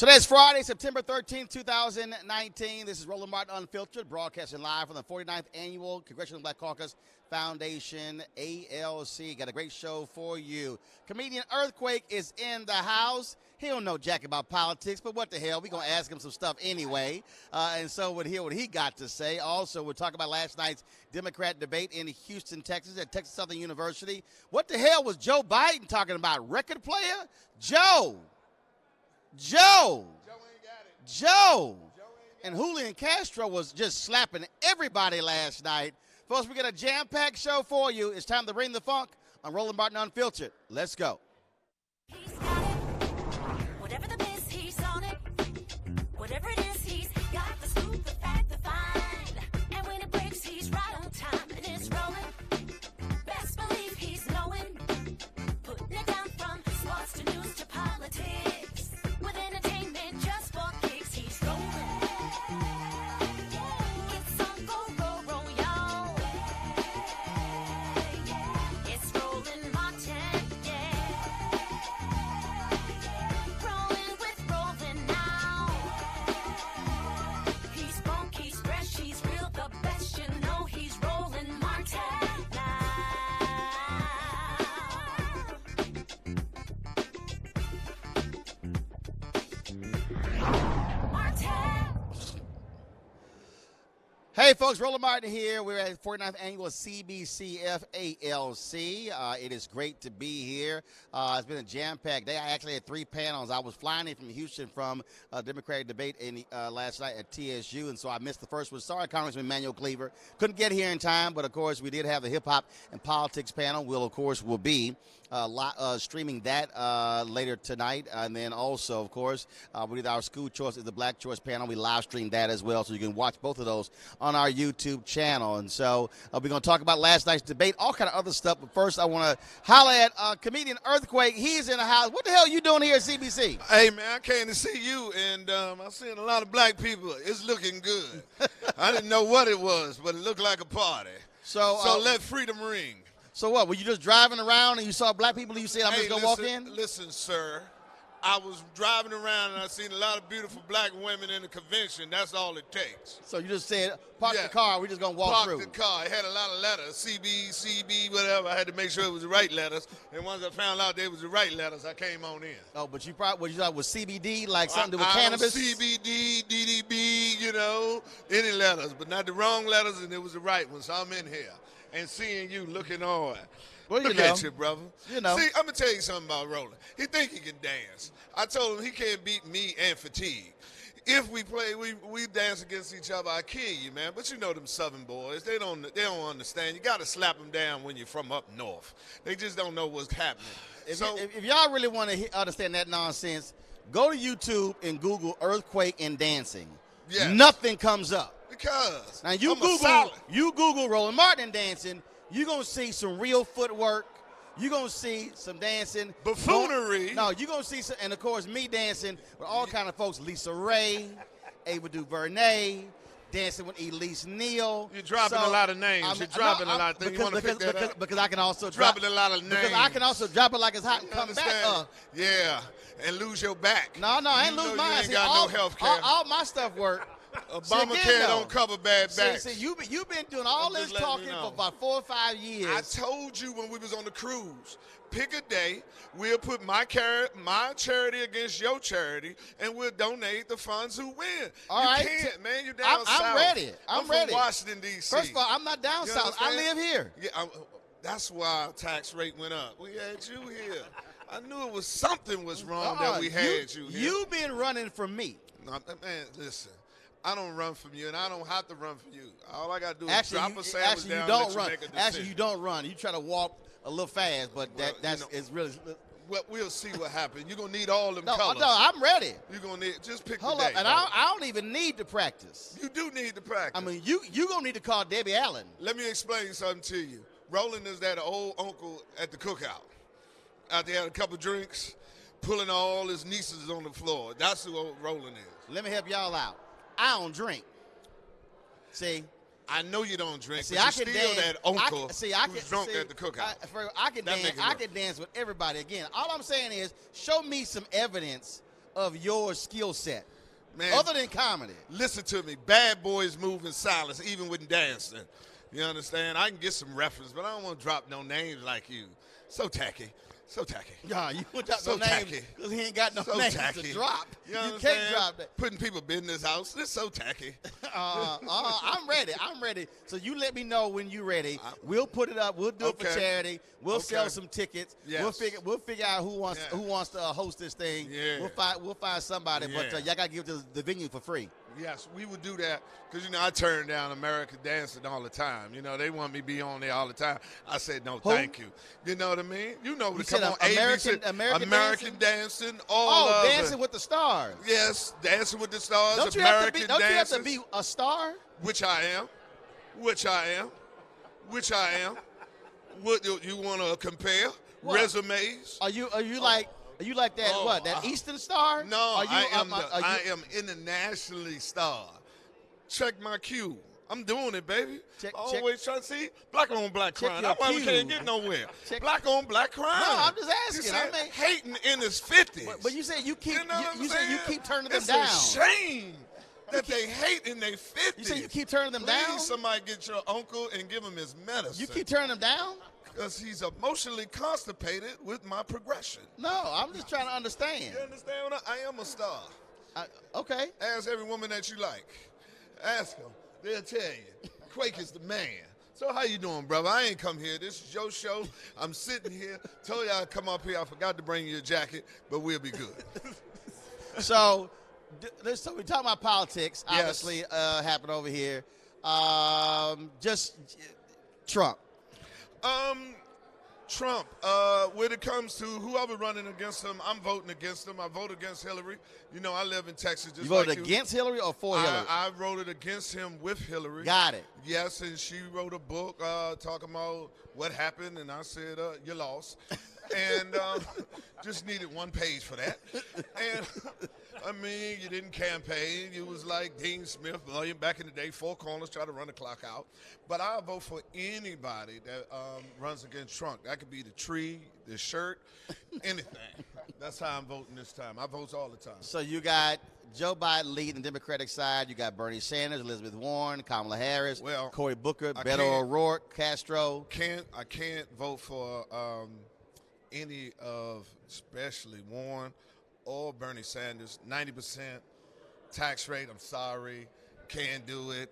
Today's Friday, September 13th, 2019. This is Roland Martin Unfiltered, broadcasting live from the 49th Annual Congressional Black Caucus Foundation, ALC. Got a great show for you. Comedian Earthquake is in the house. He don't know jack about politics, but what the hell? We're going to ask him some stuff anyway. And so we'll hear what he got to say. Also, we'll talk about last night's Democrat debate in Houston, Texas, at Texas Southern University. What the hell was Joe Biden talking about? Record player? Joe ain't got it. Joe. And Julian Castro was just slapping everybody last night. Folks, we got a jam-packed show for you. It's time to bring the funk on Roland Martin Unfiltered. Let's go. He's got it. Whatever the miss, he's on it. Whatever it is, he's got the scoop, the fact, the find. And when it breaks, he's right on time. And it's rolling. Best believe he's knowing. Putting it down from sports to news to politics. With entertainment just for kicks, he's rolling. It's on go, y'all. It's Roland Martin, yeah. Rolling with Roland now. He's funk, he's fresh, he's real, the best, you know he's Roland Martin now. Hey, folks, Roland Martin here. We're at 49th Annual CBCF ALC. It is great to be here. It's been a jam-packed day. I actually had 3 panels. I was flying in from Houston from a Democratic debate last night at TSU, and so I missed the first one. Sorry, Congressman Manuel Cleaver. Couldn't get here in time, but, of course, we did have the hip-hop and politics panel. Will be streaming that later tonight. And then also, of course, we did our school choice is the Black Choice panel. We live streamed that as well, so you can watch both of those on our YouTube channel. And so we're going to talk about last night's debate, all kind of other stuff. But first, I want to holler at comedian Earthquake. He's in the house. What the hell are you doing here at CBC? Hey, man, I came to see you, and I'm seeing a lot of black people. It's looking good. I didn't know what it was, but it looked like a party. So let freedom ring. So what, were you just driving around and you saw black people and you said, I'm just going to walk in? Listen, sir. I was driving around and I seen a lot of beautiful black women in the convention. That's all it takes. So you just said, park the car, we're just going to walk through. Park the car. It had a lot of letters, CB, whatever. I had to make sure it was the right letters. And once I found out they was the right letters, I came on in. Oh, but you probably, what you thought was CBD, like something to do with cannabis? CBD, DDB, you know, any letters, but not the wrong letters, and it was the right ones. So I'm in here and seeing you looking on. Well, Look at you, brother. You know. See, I'm going to tell you something about Roland. He think he can dance. I told him he can't beat me and fatigue. If we play, we dance against each other, I kill you, man. But you know them Southern boys, they don't understand. You got to slap them down when you're from up north. They just don't know what's happening. If y'all really want to understand that nonsense, go to YouTube and Google earthquake and dancing. Yes. Nothing comes up. Because now you Google Roland Martin dancing, you're going to see some real footwork. You're going to see some dancing. Buffoonery. No, you're going to see some, and of course me dancing with all kind of folks. Lisa Ray, Ava DuVernay, dancing with Elise Neal. You're dropping a lot of names. You're dropping a lot of things. You want to pick that up? Because I can also dropping a lot of names. Because I can also drop it like it's hot and come back up. Yeah, and lose your back. No, I ain't lose mine. You ain't got no health care. All my stuff work. Obamacare don't cover bad backs. See, you've been doing all this talking for about 4 or 5 years. I told you when we was on the cruise, pick a day, we'll put my charity against your charity, and we'll donate the funds who win. All right. You can't, man. You're down south. I'm ready. I'm ready. From Washington, D.C. First of all, I'm not down south. I live here. Yeah, that's why our tax rate went up. We had you here. I knew it was something was wrong that we had you here. You've been running from me. No, man, listen. I don't run from you, and I don't have to run from you. All I got to do is drop a sandwich down and let you make a decision. Actually, you don't run. You try to walk a little fast, but it's really. Well, we'll see what happens. You're going to need all them colors. No, I'm ready. You're going to need, just pick Hold the day. Up, and I don't even need to practice. You do need to practice. I mean, you going to need to call Debbie Allen. Let me explain something to you. Roland is that old uncle at the cookout. Out there had a couple drinks, pulling all his nieces on the floor. That's who old Roland is. Let me help y'all out. I don't drink. See, I know you don't drink. See, but I can still dance. That uncle who's drunk at the cookout. I can dance with everybody. Again, all I'm saying is, show me some evidence of your skill set, Man, other than comedy? listen to me. Bad boys move in silence, even with dancing. You understand? I can get some reference, but I don't want to drop no names like you. So tacky. So tacky. Nah, you put out So no names tacky. because he ain't got no So names tacky. to drop. You You understand? can't drop that. Putting people business out. This so tacky. I'm ready. I'm ready. So you let me know when you're ready. We'll put it up. We'll do it for Okay. charity. We'll Okay. sell some tickets. Yes. We'll figure out who wants Yeah. to host this thing. Yeah. We'll find somebody. But Yeah. y'all gotta give the venue for free. Yes, we would do that because, I turn down American Dancing all the time. They want me to be on there all the time. I said, no, thank you. You know what I mean? You to said come on American American Dancing, all of Dancing it. with the Stars. Yes, Dancing with the Stars, Don't you American have Dancing. to be a star? Which I am. Which I am. What you want to compare? What? Resumes? Are you like that? Oh, That Eastern Star? No, Are you, I am internationally star. Check my cue. I'm doing it, baby. Always trying to see black on black Check crime. your That's why we cue. can't get nowhere. Check- Black on black crime. No, I'm just asking. You said I mean- hating in his 50s. But you said you keep You know what I'm you said you saying? keep turning them it's down. a shame that they hate in their 50s. You say you keep turning them Please, down? somebody get your uncle and give him his medicine. You keep turning them down? Because he's emotionally constipated with my progression. No, I'm just trying to understand. You understand what I am a star. Okay. Ask every woman that you like. Ask them. They'll tell you. Quake is the man. So how you doing, brother? I ain't come here. This is your show. I'm sitting here. Told you I'd come up here. I forgot to bring you a jacket, but we'll be good. So we're talking about politics. Yes. Obviously, happened over here. Just Trump. Trump, when it comes to whoever running against him, I'm voting against him. I vote against Hillary. I live in Texas just You voted like you. against Hillary or for Hillary? I voted against him with Hillary. Got it. Yes, and she wrote a book talking about what happened, and I said, you lost. And just needed one page for that. And, you didn't campaign. You was like Dean Smith, back in the day, four corners, try to run the clock out. But I'll vote for anybody that runs against Trump. That could be the tree, the shirt, anything. That's how I'm voting this time. I vote all the time. So you got Joe Biden leading the Democratic side. You got Bernie Sanders, Elizabeth Warren, Kamala Harris, Cory Booker, Beto O'Rourke, Castro. I can't vote for any of, especially Warren or Bernie Sanders. 90% tax rate. I'm sorry, can't do it.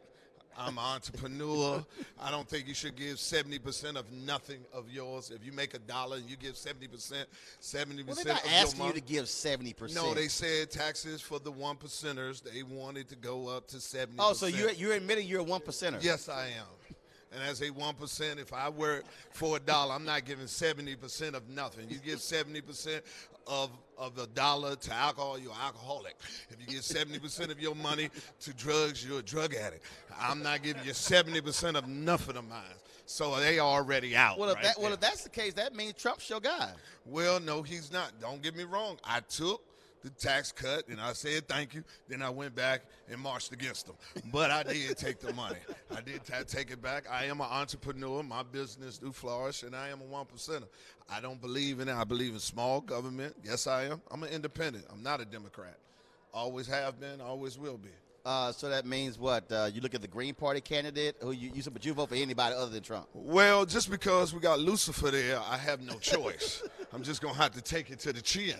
I'm an entrepreneur. I don't think you should give 70% of nothing of yours. If you make $1 and you give 70%, 70% Well, they're not of asking your you money. to give 70%. No, they said taxes for the 1%ers. They wanted to go up to 70%. Oh, so you're admitting you're a 1%er? Yes, I am. And as a 1%, if I work for $1, I'm not giving 70% of nothing. You give 70% of $1 to alcohol, you're an alcoholic. If you give 70% of your money to drugs, you're a drug addict. I'm not giving you 70% of nothing of mine. So they already out. Well, right there. if that's the case, that means Trump's your guy. Well, no, he's not. Don't get me wrong. I took the tax cut, and I said thank you. Then I went back and marched against them. But I did take the money. I did take it back. I am an entrepreneur. My business do flourish, and I am a 1%er. I don't believe in it. I believe in small government. Yes, I am. I'm an independent. I'm not a Democrat. Always have been, always will be. So that means what? You look at the Green Party candidate, who but you vote for anybody other than Trump. Well, just because we got Lucifer there, I have no choice. I'm just going to have to take it to the chin.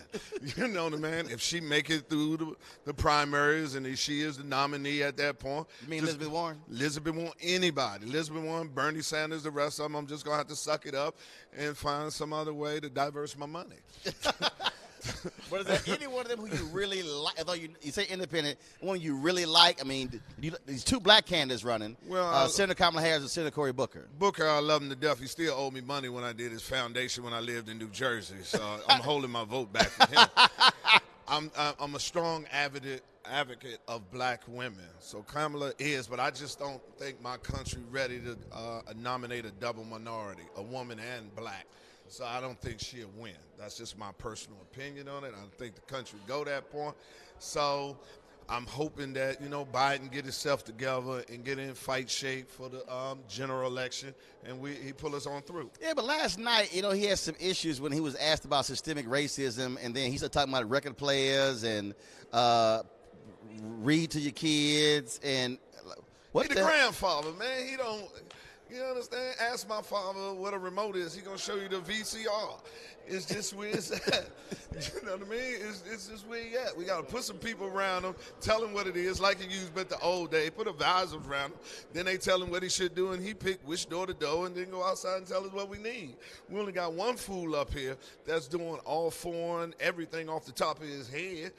You know what I mean? If she make it through the primaries and if she is the nominee at that point. You mean Elizabeth Warren? Elizabeth Warren, anybody. Elizabeth Warren, Bernie Sanders, the rest of them, I'm just going to have to suck it up and find some other way to diverse my money. But is there any one of them who you really like? Although you say independent, one you really like? I mean, these two black candidates running. Well, Senator Kamala Harris and Senator Cory Booker. Booker, I love him to death. He still owed me money when I did his foundation when I lived in New Jersey. So I'm holding my vote back for him. I'm a strong advocate of black women. So Kamala is, but I just don't think my country ready to nominate a double minority, a woman and black. So I don't think she'll win. That's just my personal opinion on it. I don't think the country go that point. So I'm hoping that, Biden get himself together and get in fight shape for the general election, and he pull us on through. Yeah, but last night, he had some issues when he was asked about systemic racism, and then he started talking about record players and read to your kids and what He the grandfather, man. He don't. You understand? Ask my father what a remote is. He gonna show you the VCR. It's just where it's at. You know what I mean? It's just where he at. We gotta put some people around him, tell him what it is, like he used back the old day. Put advisors around him. Then they tell him what he should do, and he pick which door to go, and then go outside and tell us what we need. We only got one fool up here that's doing all foreign, everything off the top of his head.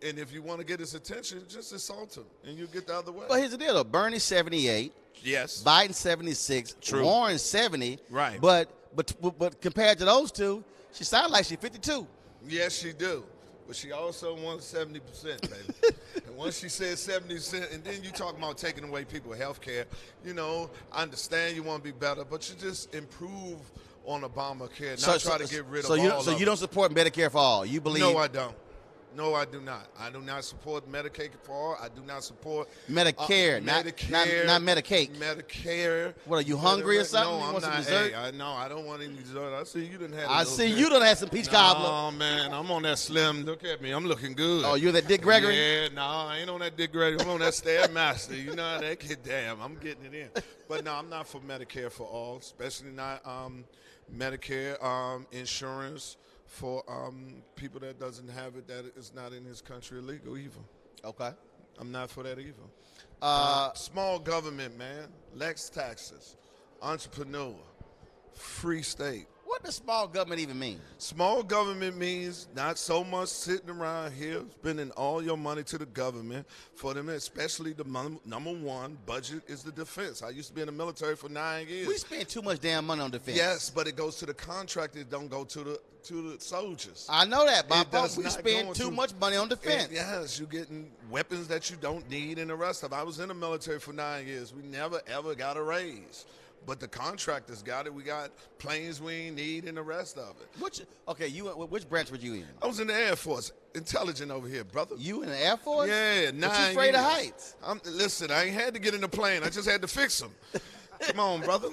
And if you want to get his attention, just assault him, and you get the other way. But here's the deal, though. Bernie's 78. Yes. Biden 76. True. Warren's 70. Right. But compared to those two, she sounds like she's 52. Yes, she do. But she also wants 70%, baby. And once she said 70%, and then you talk about taking away people's health care, I understand you want to be better, but you just improve on Obamacare, not try to get rid of all of So you don't support Medicare for all? You believe? No, I don't. No, I do not. I do not support Medicaid for all. I do not support Medicare, not Medicaid. Medicare. What, are you hungry or something? No, you I'm want not. some dessert? Hey, I don't want any dessert. I see you didn't have. I see you done had some peach cobbler. Oh man, I'm on that slim. Look at me. I'm looking good. Oh, you're that Dick Gregory? Yeah, no, I ain't on that Dick Gregory. I'm on that Stairmaster. You know how that kid. Damn, I'm getting it in. But no, I'm not for Medicare for all, especially not Medicare insurance for people that doesn't have it, that is not in his country illegal either. Okay. I'm not for that either. Small government, man. Less taxes. Entrepreneur. Free state. What does small government even mean? Small government means not so much sitting around here spending all your money to the government for them, especially the number one budget is the defense. I used to be in the military for 9 years. We spend too much damn money on defense. Yes, but it goes to the contractors, it don't go to the soldiers. I know that, Bob. We not spend too much money on defense. Yes, you're getting weapons that you don't need and the rest of it. I was in the military for 9 years. We never, ever got a raise. But the contractors got it. We got planes we ain't need and the rest of it. Which branch were you in? I was in the Air Force. Intelligent over here, brother. You in the Air Force? Yeah, 9 But you afraid of heights? Listen, I ain't had to get in the plane. I just had to fix them. Come on, brother.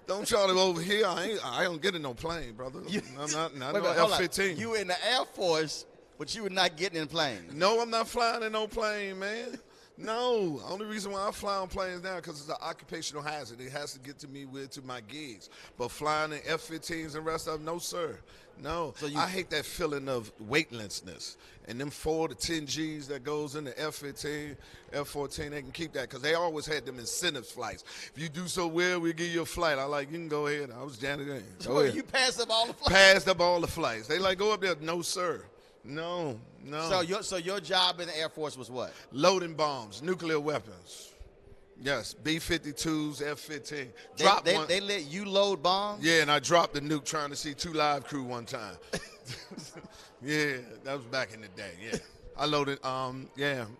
Don't try to over here. I don't get in no plane, brother. I'm not no F-15. You in the Air Force, but you were not getting in planes. No, I'm not flying in no plane, man. No, only reason why I fly on planes now because it's an occupational hazard. It has to get to me to my gigs. But flying in F-15s and rest of them, no, sir. No. I hate that feeling of weightlessness. And them 4 to 10 Gs that goes in the F-15, F-14, they can keep that because they always had them incentive flights. If you do so well, we'll give you a flight. I you can go ahead. I was Janet Gaines. So you passed up all the flights? Passed up all the flights. They go up there. No, sir. No. So your job in the Air Force was what? Loading bombs, nuclear weapons. Yes, B-52s, F-15. They let you load bombs? Yeah, and I dropped the nuke trying to see 2 Live Crew one time. Yeah, that was back in the day, yeah. I loaded,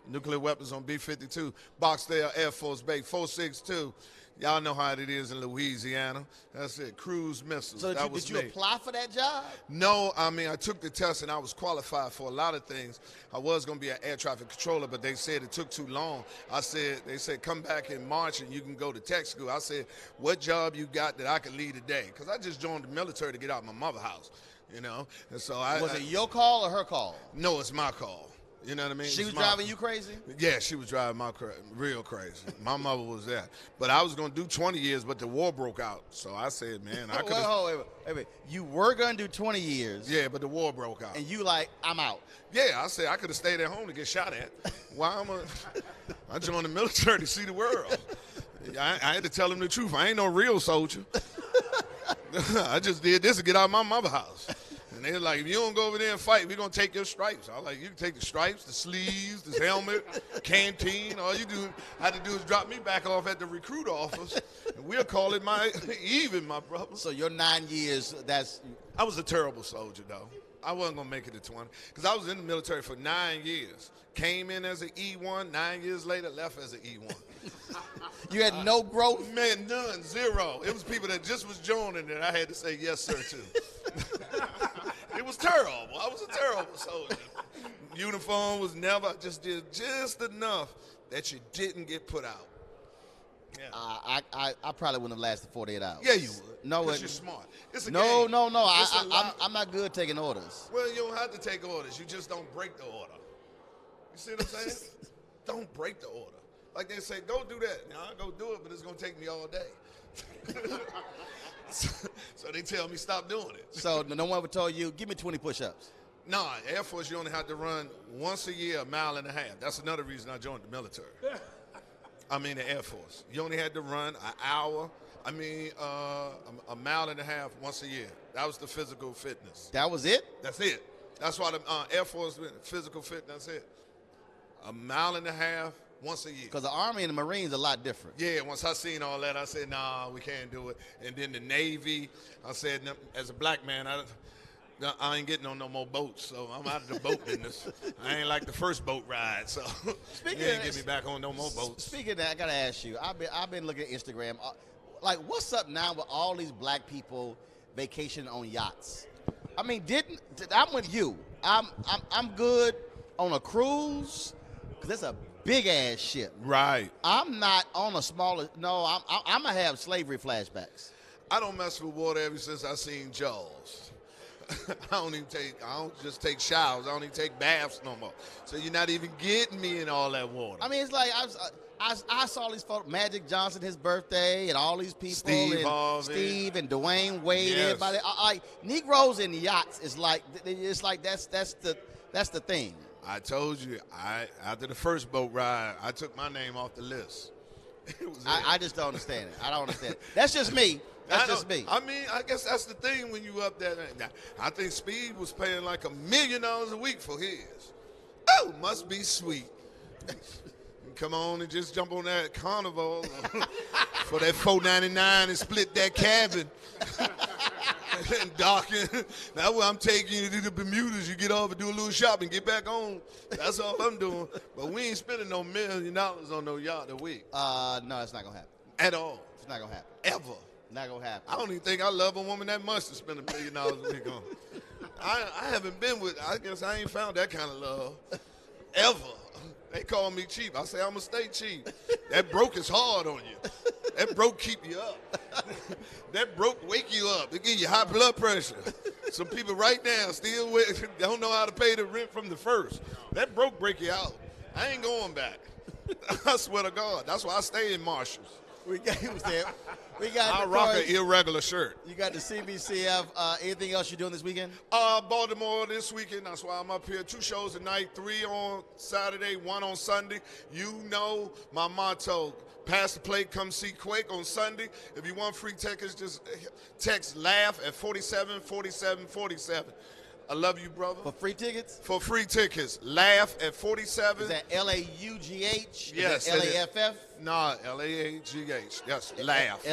nuclear weapons on B-52. Boxdale Air Force Base, 462. Y'all know how it is in Louisiana. That's it, cruise missiles. So did you apply for that job? No, I took the test and I was qualified for a lot of things. I was going to be an air traffic controller, but they said it took too long. They said, come back in March and you can go to tech school. I said, what job you got that I could lead today? Because I just joined the military to get out of my mother's house, And so Was it your call or her call? No, it's my call. You know what I mean? She was driving you crazy? Yeah, she was driving real crazy. My mother was there. But I was going to do 20 years, but the war broke out. So I said, man, I could Wait. You were going to do 20 years. Yeah, but the war broke out. And you I'm out. Yeah, I said I could have stayed at home to get shot at. I joined the military to see the world. I had to tell them the truth. I ain't no real soldier. I just did this to get out of my mother's house. And they're like, if you don't go over there and fight, we're going to take your stripes. I was like, you can take the stripes, the sleeves, the helmet, canteen. All you had to do is drop me back off at the recruit office, and we'll call it my brother. So your 9 years, I was a terrible soldier, though. I wasn't going to make it to 20 because I was in the military for 9 years. Came in as an E1, 9 years later, left as an E1. You had no growth? Man, none, zero. It was people that just was joining that I had to say yes, sir, to. It was terrible. I was a terrible soldier. Uniform was never. I just did just enough that you didn't get put out. Yeah. I probably wouldn't have lasted 48 hours. Yeah, you would. No, because you're smart. It's a no, game. no. I'm not good taking orders. Well, you don't have to take orders. You just don't break the order. You see what I'm saying? Don't break the order. Like they say, go do that. Now, I'll go do it, but it's going to take me all day. So they tell me stop doing it. So no one ever told you, give me 20 push-ups. No, Air Force, you only have to run once a year, 1.5 miles. That's another reason I joined the military. I mean, the Air Force. You only had to run an hour, a 1.5 miles once a year. That was the physical fitness. That was it? That's it. That's why the Air Force, physical fitness, that's it. 1.5 miles once a year. Because the Army and the Marines are a lot different. Yeah, once I seen all that, I said, nah, we can't do it. And then the Navy, I said, as a black man, I ain't getting on no more boats, so I'm out of the boat business. I ain't like the first boat ride, so you ain't get me back on no more boats. Speaking of that, I got to ask you, I've been looking at Instagram. Like, what's up now with all these black people vacationing on yachts? I mean, I'm with you. I'm good on a cruise because it's a big ass ship. Right. I'm not on a smaller. No, I'm gonna have slavery flashbacks. I don't mess with water ever since I seen Jaws. I don't just take showers. I don't even take baths no more. So you're not even getting me in all that water. I mean, it's like I saw these photos. Magic Johnson, his birthday, and all these people. Steve Harvey. Steve and Dwayne Wade. Yes. Everybody. Like Negroes in yachts is like it's like that's the thing. I told you, after the first boat ride, I took my name off the list. I just don't understand it. I don't understand it. That's just me. That's just me. I mean, I guess that's the thing when you up there. I think Speed was paying like $1 million a week for his. Oh, must be sweet. Come on and just jump on that Carnival for that $4.99 and split that cabin. And docking. That's where I'm taking you to the Bermudas. You get off and do a little shopping, get back on. That's all I'm doing. But we ain't spending no $1 million on no yacht a week. No, it's not gonna happen. At all. It's not gonna happen. Ever. Not gonna happen. I don't even think I love a woman that much to spend $1 million a week on. I haven't been with. I guess I ain't found that kind of love ever. They call me cheap. I say I'm gonna stay cheap. That broke is hard on you. That broke keep you up. That broke wake you up. It give you high blood pressure. Some people right now still don't know how to pay the rent from the first. That broke break you out. I ain't going back. I swear to God. That's why I stay in Marshalls. I rock an irregular shirt. You got the CBCF. Anything else you're doing this weekend? Baltimore this weekend. That's why I'm up here. 2 shows tonight, 3 on Saturday, 1 on Sunday. You know my motto. Pass the plate, come see Quake on Sunday. If you want free tickets, just text LAUGH at 474747. I love you, brother. For free tickets? For free tickets. LAUGH at 47. Is that LAUGH? Yes. Is that LAFF? No, LAAGH. Yes, LAUGH.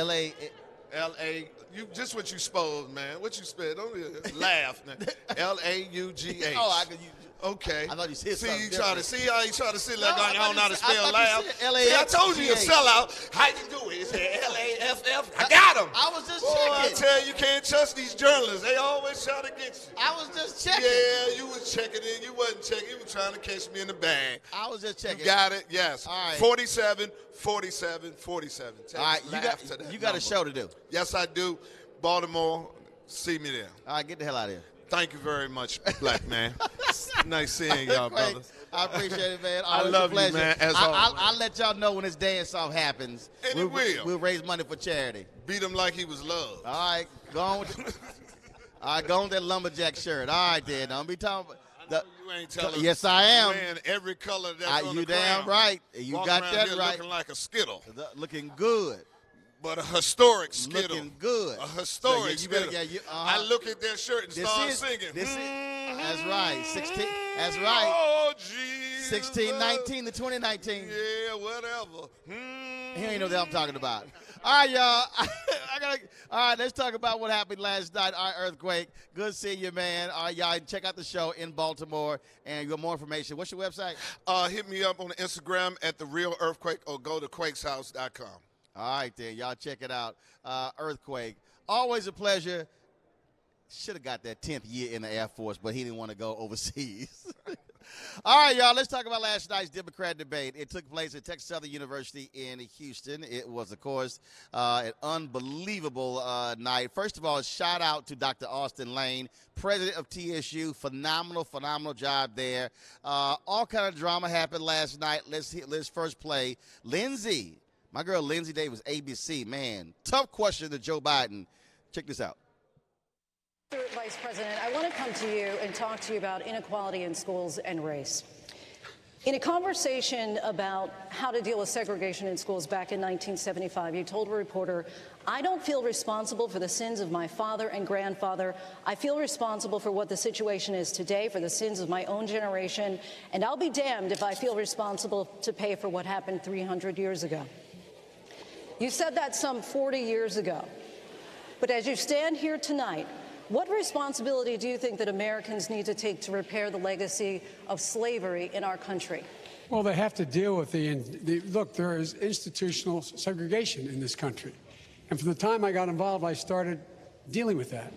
LA. You just what you supposed, man. What you spelled? Don't laugh, man. LAUGH. Oh, I could use. Okay. I thought you said see, something you different. see how you try to sit like I don't know how to spell I laugh. LAFF. See, I told you a sellout. How you do it? It said LAFF. I got him. I was just Boy, I checking. tell you can't trust these journalists. They always try to get you. I was just checking. Yeah, you was checking it. You wasn't checking. You were trying to catch me in the bag. I was just checking. You got it. Yes. All right. 47, 47, 47. All right, you got a show to do. Yes, I do. Baltimore, see me there. All right, get the hell out of here. Thank you very much, black man. Nice seeing y'all, brother. I appreciate it, man. I Always love a pleasure. you, man, as always. I'll let y'all know when this dance off happens. And it will. We'll raise money for charity. Beat him like he was loved. All right, go on with that lumberjack shirt. All right, then. Don't be talking about You ain't telling. Yes, I am. Wearing every color that's on You the damn ground. right. You Walk got around that here right. Looking like a Skittle, Looking good. but a historic Skittle. Looking good. A historic you better Skittle. get I look at that shirt and start singing. That's right. 16. That's right. Oh, Jesus. 1619 to 2019. Yeah, whatever. He ain't know what I'm talking about. All right, y'all. All right, let's talk about what happened last night. All right, Earthquake. Good seeing you, man. All right, y'all, check out the show in Baltimore, and you got more information. What's your website? Hit me up on Instagram at The Real Earthquake or go to quakeshouse.com. All right, then. Y'all check it out. Earthquake. Always a pleasure. Should have got that 10th year in the Air Force, but he didn't want to go overseas. All right, y'all, let's talk about last night's Democrat debate. It took place at Texas Southern University in Houston. It was, of course, an unbelievable night. First of all, shout out to Dr. Austin Lane, president of TSU. Phenomenal job there. All kind of drama happened last night. Let's first play Lindsay. My girl Lindsay Davis, ABC. Man, tough question to Joe Biden. Check this out. Mr. Vice President, I want to come to you and talk to you about inequality in schools and race. In a conversation about how to deal with segregation in schools back in 1975, you told a reporter, "I don't feel responsible for the sins of my father and grandfather. I feel responsible for what the situation is today, for the sins of my own generation, and I'll be damned if I feel responsible to pay for what happened 300 years ago." You said that some 40 years ago. But as you stand here tonight, what responsibility do you think that Americans need to take to repair the legacy of slavery in our country? Well, they have to deal with look, there is institutional segregation in this country. And from the time I got involved, I started dealing with that.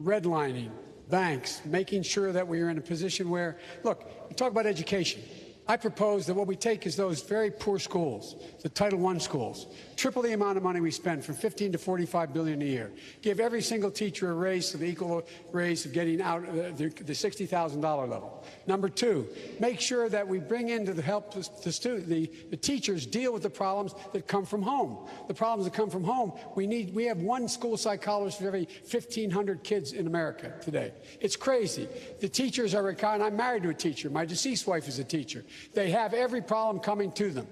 Redlining, banks, making sure that we are in a position where, look, we talk about education. I propose that what we take is those very poor schools, the Title I schools, triple the amount of money we spend from $15 to $45 billion a year. Give every single teacher a raise to the equal raise of getting out the $60,000 level. Number two, make sure that we bring in to help the teachers deal with the problems that come from home. The problems that come from home, we have one school psychologist for every 1,500 kids in America today. It's crazy. The teachers are and I'm married to a teacher. My deceased wife is a teacher. They have every problem coming to them.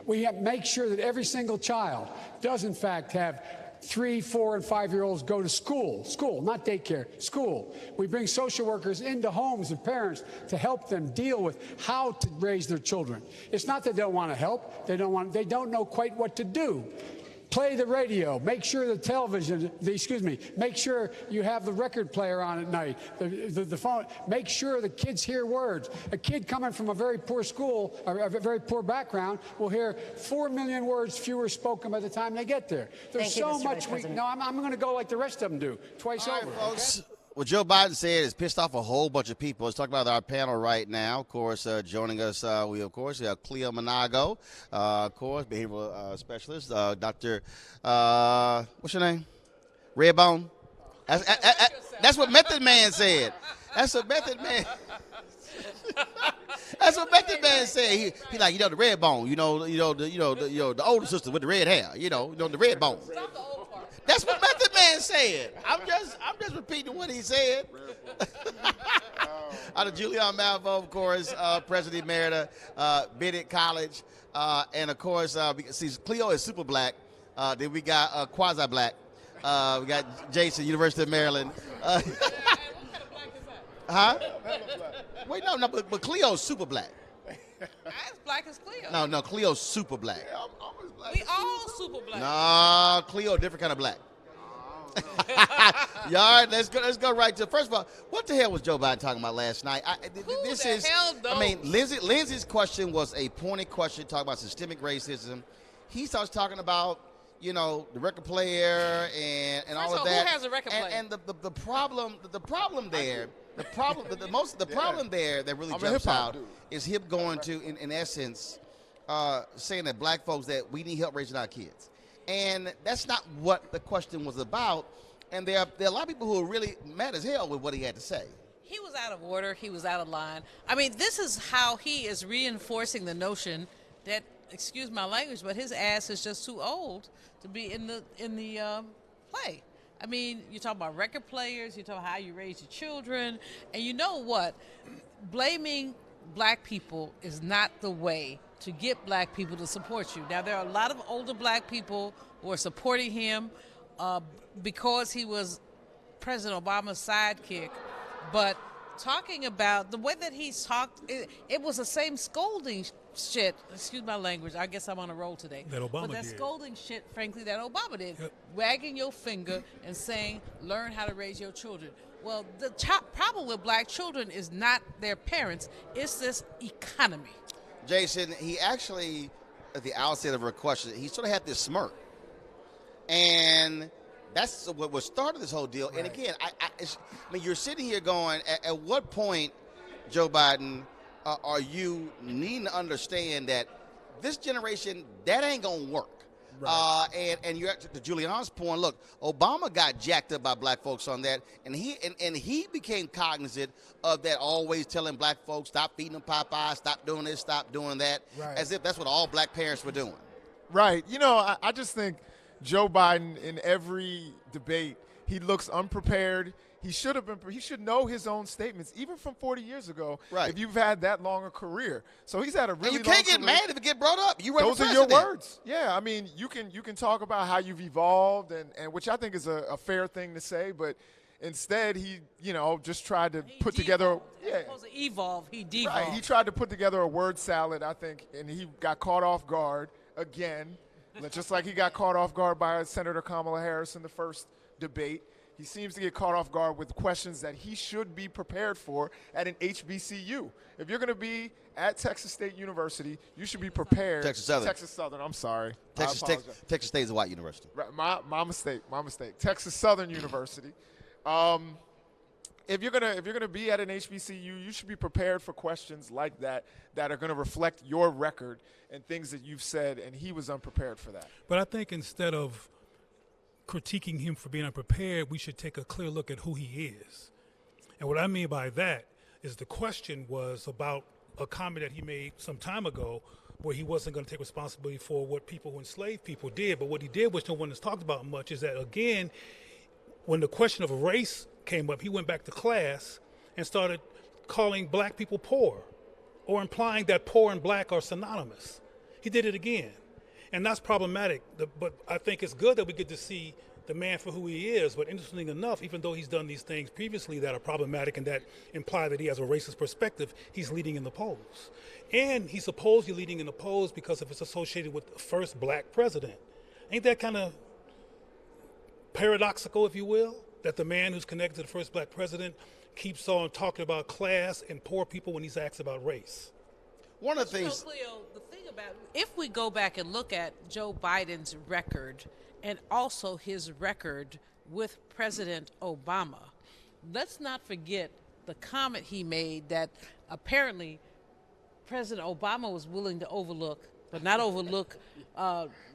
We have to make sure that every single child does, in fact, have 3-, 4-, and 5-year-olds go to school, not daycare, school. We bring social workers into homes of parents to help them deal with how to raise their children. It's not that they don't want to help. They don't know quite what to do. Play the radio. Make sure the television, make sure you have the record player on at night, the phone. Make sure the kids hear words. A kid coming from a very poor school, or a very poor background, will hear 4 million words fewer spoken by the time they get there. There's so much. I'm going to go like the rest of them do, twice over. Right, folks. Okay? What Joe Biden said has pissed off a whole bunch of people. Let's talk about our panel right now. Of course, joining us, we have Cleo Monago, of course, behavioral specialist. Dr. What's your name? Redbone. That's what Method Man said. That's what Method Man. That's what Method Man said. He like, the Redbone. The older sister with the red hair. The Redbone. That's what Method Man said. I'm just repeating what he said. Out of Julian Malvo, of course, President Emerita, Bennett College, and of course, see, Cleo is super black. Then we got quasi black. We got Jason, University of Maryland. What kind of black is that? Huh? Wait, no, but Cleo's super black. As black as Cleo. No, Cleo's super black. Yeah, I'm as black We as all super black. Nah, Cleo, different kind of black. Y'all, let's go right to. First of all, what the hell was Joe Biden talking about last night? Lindsay's question was a pointed question, talking about systemic racism. He starts talking about the record player and all of that. Who has a record player? And the problem there. The problem there that really jumps out is him going to, in essence, saying that black folks, that we need help raising our kids. And that's not what the question was about. And there are a lot of people who are really mad as hell with what he had to say. He was out of order. He was out of line. I mean, this is how he is reinforcing the notion that, excuse my language, but his ass is just too old to be in the play. I mean, you talk about record players, you talk about how you raise your children, and you know what? Blaming black people is not the way to get black people to support you. Now, there are a lot of older black people who are supporting him because he was President Obama's sidekick, but talking about the way that he's talked, it was the same scolding shit, excuse my language, I guess I'm on a roll today. That Obama But that did. scolding shit, frankly, that Obama did. Yep. Wagging your finger and saying, learn how to raise your children. Well, the problem with black children is not their parents, it's this economy. Jason, he actually, at the outset of her question, he sort of had this smirk. And that's what started this whole deal. Right. And again, I mean, you're sitting here going, at what point, Joe Biden, are you needing to understand that this generation, that ain't going to work. Right. And you're to Julian's point. Look, Obama got jacked up by black folks on that, and he became cognizant of that. Always telling black folks, stop feeding them Popeyes, stop doing this, stop doing that, Right. as if that's what all black parents were doing. Right. I just think Joe Biden in every debate, he looks unprepared. He should know his own statements, even from 40 years ago. Right. If you've had that long a career, so he's had a really. And you can't long get career. mad if it get brought up. You run Those for are your president. words. Yeah, I mean, you can talk about how you've evolved, and which I think is a fair thing to say, but instead he, just tried to put together. As opposed to evolve, he devolved. Right. He tried to put together a word salad, I think, and he got caught off guard again, just like he got caught off guard by Senator Kamala Harris in the first debate. He seems to get caught off guard with questions that he should be prepared for at an HBCU. If you're going to be at Texas State University, you should be prepared. Texas Southern. Texas Southern, I'm sorry. Texas State is a white university. Right, my mistake. Texas Southern University. If you're gonna be at an HBCU, you should be prepared for questions like that are going to reflect your record and things that you've said, and he was unprepared for that. But I think instead of critiquing him for being unprepared, we should take a clear look at who he is. And what I mean by that is the question was about a comment that he made some time ago where he wasn't going to take responsibility for what people who enslaved people did. But what he did, which no one has talked about much, is that, again, when the question of race came up, he went back to class and started calling black people poor or implying that poor and black are synonymous. He did it again. And that's problematic. But I think it's good that we get to see the man for who he is. But interestingly enough, even though he's done these things previously that are problematic and that imply that he has a racist perspective, he's leading in the polls. And he's supposedly leading in the polls because of it's associated with the first black president. Ain't that kind of paradoxical, if you will, that the man who's connected to the first black president keeps on talking about class and poor people when he's asked about race? One of the things. Cleo, the thing about if we go back and look at Joe Biden's record and also his record with President Obama, let's not forget the comment he made that apparently President Obama was willing to overlook, but not overlook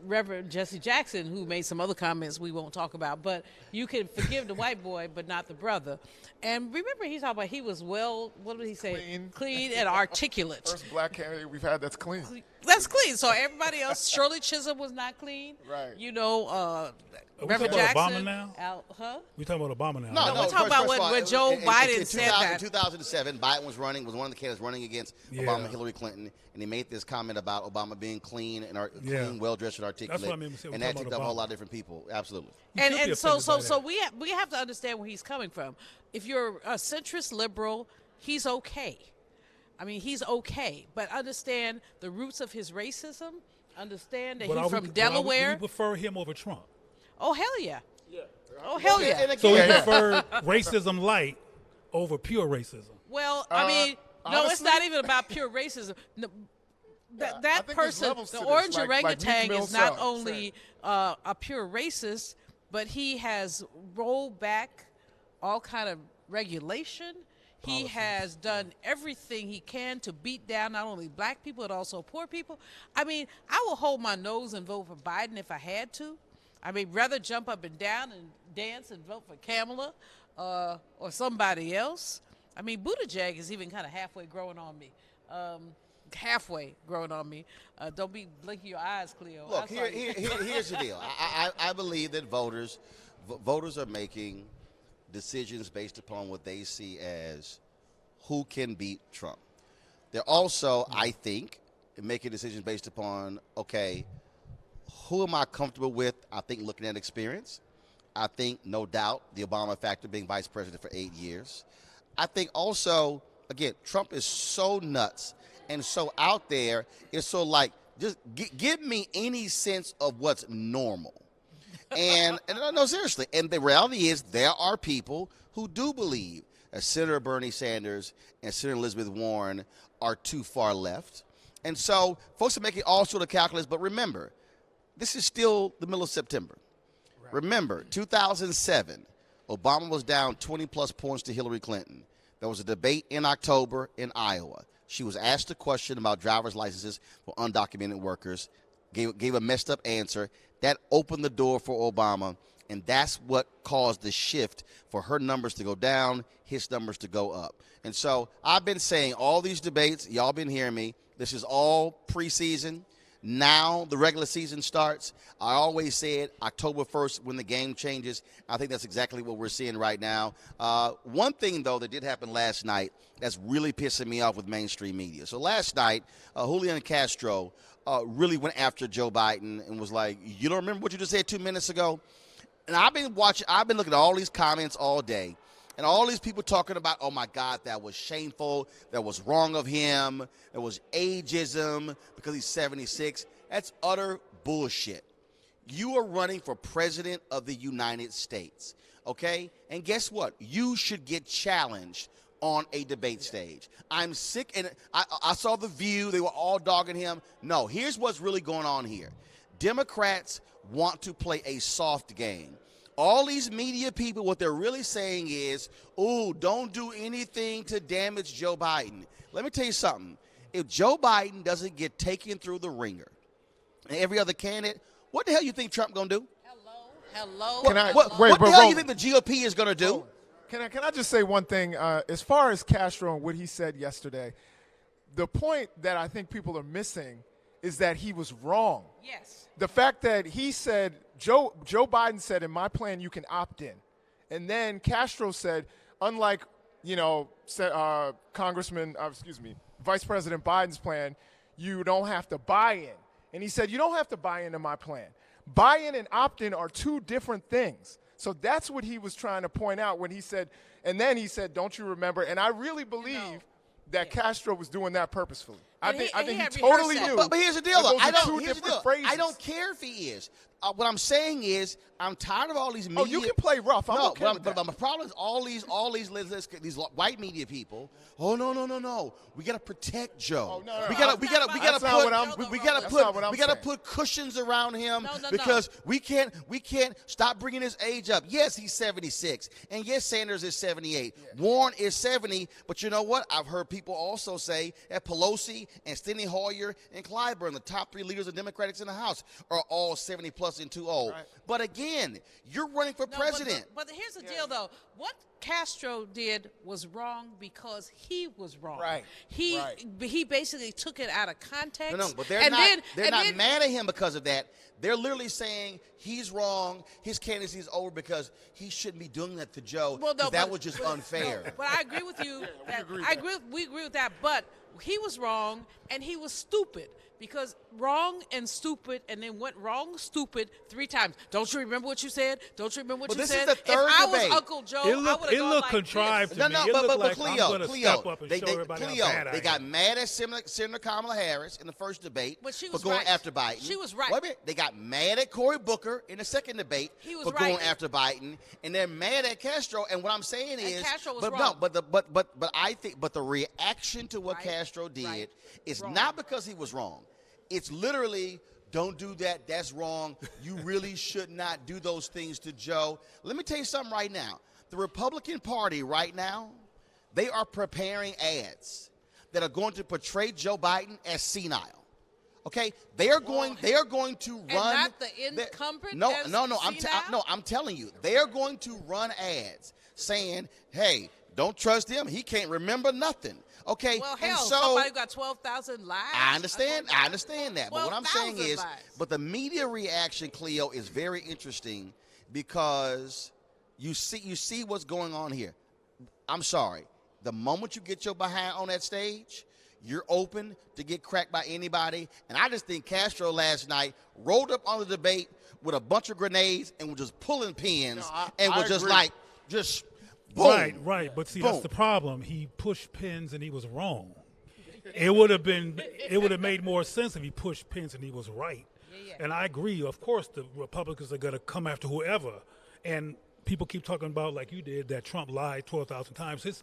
Reverend Jesse Jackson, who made some other comments we won't talk about. But you can forgive the white boy, but not the brother. And remember, he's talking about he was what did he say? Clean and articulate. First black candidate we've had that's clean. That's clean. So everybody else, Shirley Chisholm was not clean. Right. Reverend talking about Jackson. Obama now? Huh? We're talking about Obama now. No, we're talking about when Joe Biden said that. In 2007, Biden was one of the candidates running against Obama and Hillary Clinton, and he made this comment about Obama being clean and clean, well-dressed and articulate. That's what I mean. And that ticked up a whole lot of different people. Absolutely. And so we have to understand where he's coming from. If you're a centrist liberal, he's okay. I mean, he's okay, but understand the roots of his racism. Understand that he's from Delaware. We prefer him over Trump. Oh, hell yeah. Oh, hell yeah. So we prefer racism light over pure racism. Well, I mean, no, it's not even about pure racism. No, that person, the orange orangutan, is not only a pure racist, but he has rolled back all kind of regulation. He has done everything he can to beat down not only black people, but also poor people. I mean, I will hold my nose and vote for Biden if I had to. I mean, rather jump up and down and dance and vote for Kamala or somebody else. I mean, Buttigieg is even kind of halfway growing on me. Don't be blinking your eyes, Cleo. Look, here's the deal. I believe that voters are making decisions based upon what they see as who can beat Trump. They're also, I think, making decisions based upon, okay, who am I comfortable with? I think looking at experience. I think, no doubt, the Obama factor, being vice president for 8 years. I think also, again, Trump is so nuts and so out there. It's so like, just give me any sense of what's normal. And no, seriously. And the reality is there are people who do believe that Senator Bernie Sanders and Senator Elizabeth Warren are too far left. And so folks are making all sort of calculus. But remember, this is still the middle of September. Right. Remember, 2007, Obama was down 20-plus points to Hillary Clinton. There was a debate in October in Iowa. She was asked a question about driver's licenses for undocumented workers, gave a messed up answer. That opened the door for Obama, and that's what caused the shift for her numbers to go down, his numbers to go up. And so I've been saying all these debates, y'all been hearing me, this is all preseason. Now the regular season starts. I always said October 1st when the game changes. I think that's exactly what we're seeing right now. One thing, though, that did happen last night that's really pissing me off with mainstream media. So last night, Julian Castro really went after Joe Biden and was like, you don't remember what you just said 2 minutes ago? And I've been looking at all these comments all day. And all these people talking about, oh, my God, that was shameful. That was wrong of him. It was ageism because he's 76. That's utter bullshit. You are running for president of the United States, okay? And guess what? You should get challenged on a debate stage. I'm sick, and I saw The View. They were all dogging him. No, here's what's really going on here. Democrats want to play a soft game. All these media people, what they're really saying is, oh, don't do anything to damage Joe Biden. Let me tell you something. If Joe Biden doesn't get taken through the ringer and every other candidate, what the hell you think Trump going to do? Hello. What the hell you think the GOP is going to do? Can I just say one thing? As far as Castro and what he said yesterday, the point that I think people are missing is that he was wrong. Yes. The fact that he said, Joe Biden said, in my plan, you can opt in. And then Castro said, unlike, Vice President Biden's plan, you don't have to buy in. And he said, you don't have to buy into my plan. Buy in and opt in are two different things. So that's what he was trying to point out when he said, and then he said, don't you remember? And I really believe that Castro was doing that purposefully. I think he totally knew. But here's the deal, though. I don't care if he is. What I'm saying is, I'm tired of all these media. Oh, you can play rough. I'm okay with that. But my problem is all these white media people. Oh no. We got to protect Joe. Oh, no. We got to put cushions around him because we can't stop bringing his age up. Yes, he's 76, and yes, Sanders is 78. Yeah. Warren is 70. But you know what? I've heard people also say that Pelosi and Steny Hoyer and Clyburn, the top three leaders of Democrats in the House, are all 70 plus and too old. Right. But again, you're running for president. But here's the deal, though. What Castro did was wrong because he was wrong. Right. He basically took it out of context. No, but they're not mad at him because of that. They're literally saying he's wrong, his candidacy is over because he shouldn't be doing that to Joe. Well, no, that was just unfair. But I agree with you. We agree with that. But he was wrong and he was stupid. Because wrong and stupid, and then went wrong, stupid 3 times. Don't you remember what you said? Don't you remember what you said? This is the third debate. If I was Uncle Joe, I would have gone like contrived this. to me. But Cleo, I'm going to step up and show everybody how bad I am. They got mad at Senator Kamala Harris in the first debate for going right. after Biden. She was right. Wait a minute. They got mad at Cory Booker in the second debate for going after Biden, and they're mad at Castro. And what I'm saying is, Castro was wrong. But I think the reaction to what Castro did is not because he was wrong. It's literally, don't do that. That's wrong. You really should not do those things to Joe. Let me tell you something right now. The Republican Party right now, they are preparing ads that are going to portray Joe Biden as senile. Okay, they are going to run. And not the incumbent. I'm telling you, they are going to run ads saying, "Hey, don't trust him. He can't remember nothing." Okay, well, hell, and so somebody got 12,000 lives. I understand that. But what I'm saying is, but the media reaction, Cleo, is very interesting because you see what's going on here. I'm sorry. The moment you get your behind on that stage, you're open to get cracked by anybody. And I just think Castro last night rolled up on the debate with a bunch of grenades and was just pulling pins just boom. Right. But see, that's the problem. He pushed pins and he was wrong. It would have made more sense if he pushed pins and he was right. Yeah. And I agree. Of course, the Republicans are going to come after whoever. And people keep talking about, like you did, that Trump lied 12,000 times. His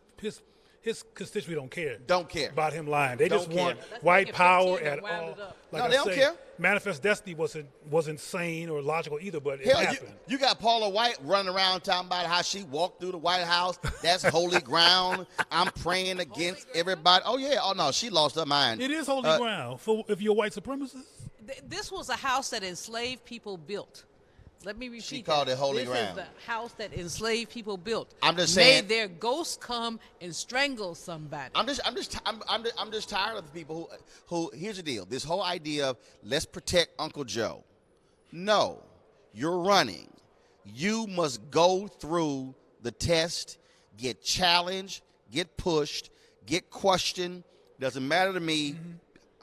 constituents don't care. Don't care about him lying. They just want white power at all. Like they don't care. Manifest Destiny wasn't sane or logical either, but it Hell, happened. you got Paula White running around talking about how she walked through the White House. That's holy ground. I'm praying against everybody. Oh, yeah. Oh, no, she lost her mind. It is holy ground if you're a white supremacist. This was a house that enslaved people built. Let me repeat. She called it holy ground. This is the house that enslaved people built. I'm just saying. Made their ghosts come and strangle somebody. I'm just tired of the people who. Here's the deal. This whole idea of let's protect Uncle Joe. No, you're running. You must go through the test, get challenged, get pushed, get questioned. Doesn't matter to me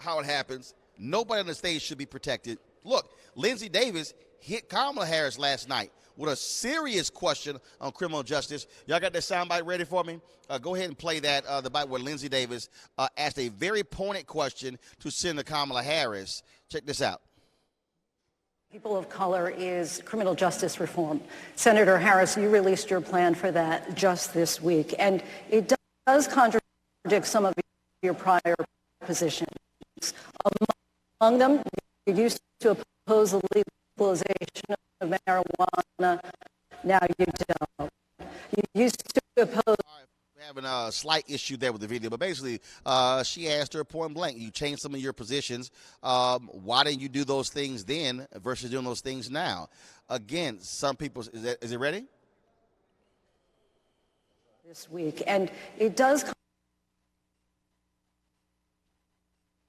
how it happens. Nobody on the stage should be protected. Look, Lindsey Davis hit Kamala Harris last night with a serious question on criminal justice. Y'all got that soundbite ready for me? Go ahead and play that, the bite where Lindsey Davis asked a very pointed question to Senator Kamala Harris. Check this out. People of color is criminal justice reform. Senator Harris, you released your plan for that just this week, and it does contradict some of your prior positions. Among them, you used to oppose the legalization of marijuana. Now you don't. You used to oppose. We're having a slight issue there with the video, but basically, she asked her point blank, you changed some of your positions. Why didn't you do those things then versus doing those things now? Again, some people, is it ready? This week, and it does.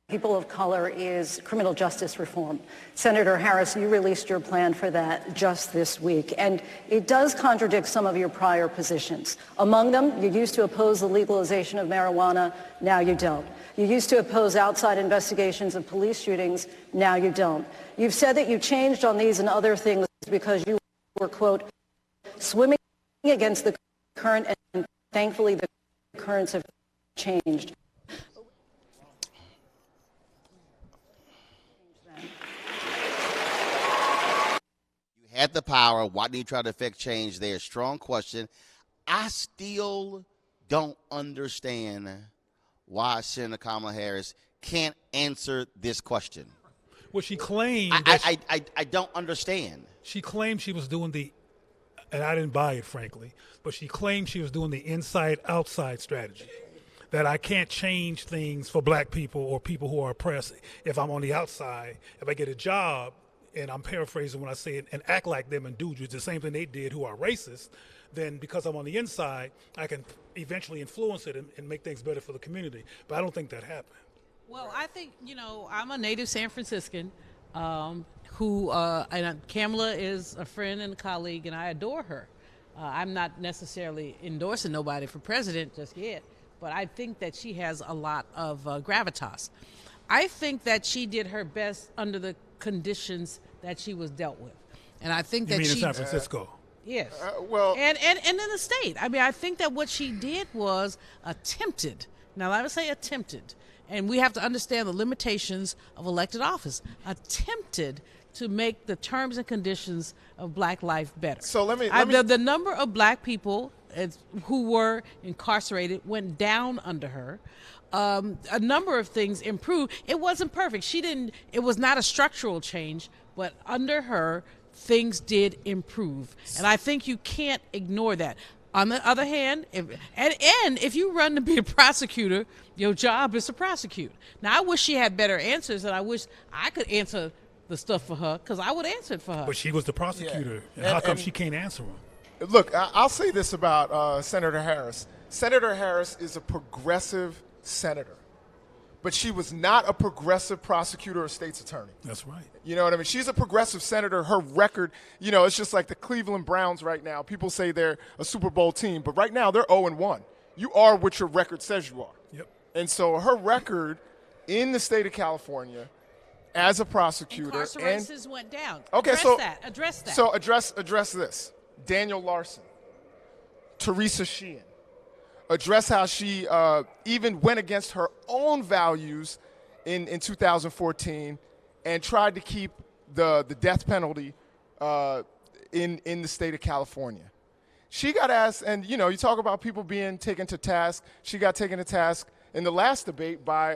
People of color is criminal justice reform. Senator Harris, you released your plan for that just this week, and it does contradict some of your prior positions. Among them, you used to oppose the legalization of marijuana. Now you don't. You used to oppose outside investigations of police shootings. Now you don't. You've said that you changed on these and other things because you were, quote, swimming against the current, and thankfully the currents have changed. Had the power. Why didn't you try to affect change there? Strong question. I still don't understand why Senator Kamala Harris can't answer this question. Well, she claimed. I don't understand. She claimed she was doing and I didn't buy it, frankly, but she claimed she was doing the inside-outside strategy. That I can't change things for black people or people who are oppressed if I'm on the outside. If I get a job, and I'm paraphrasing when I say it, and act like them and do the same thing they did who are racist, then because I'm on the inside, I can eventually influence it and make things better for the community. But I don't think that happened. Well, I think, I'm a native San Franciscan and Kamala is a friend and a colleague, and I adore her. I'm not necessarily endorsing nobody for president just yet, but I think that she has a lot of gravitas. I think that she did her best under the conditions that she was dealt with, and I think you that mean she in San Francisco. Yes. Well, and in the state. I mean, I think that what she did was attempted. Now, I would say attempted, and we have to understand the limitations of elected office. Attempted to make the terms and conditions of black life better. So let me the number of black people who were incarcerated went down under her. A number of things improved. It wasn't perfect. It was not a structural change, but under her, things did improve. And I think you can't ignore that. On the other hand, if you run to be a prosecutor, your job is to prosecute. Now, I wish she had better answers, and I wish I could answer the stuff for her, because I would answer it for her. But she was the prosecutor. Yeah. And how come she can't answer them? Look, I'll say this about Senator Harris. Senator Harris is a progressive senator, but she was not a progressive prosecutor or state's attorney. That's right. You know what I mean? She's a progressive senator. Her record, it's just like the Cleveland Browns right now. People say they're a Super Bowl team, but right now they're 0-1. You are what your record says you are. Yep. And so her record in the state of California as a prosecutor. Incarcerations went down. Okay, Address that. So address this. Daniel Larson, Teresa Sheehan. Address how she even went against her own values in 2014 and tried to keep the death penalty in the state of California. She got asked, and you talk about people being taken to task. She got taken to task in the last debate by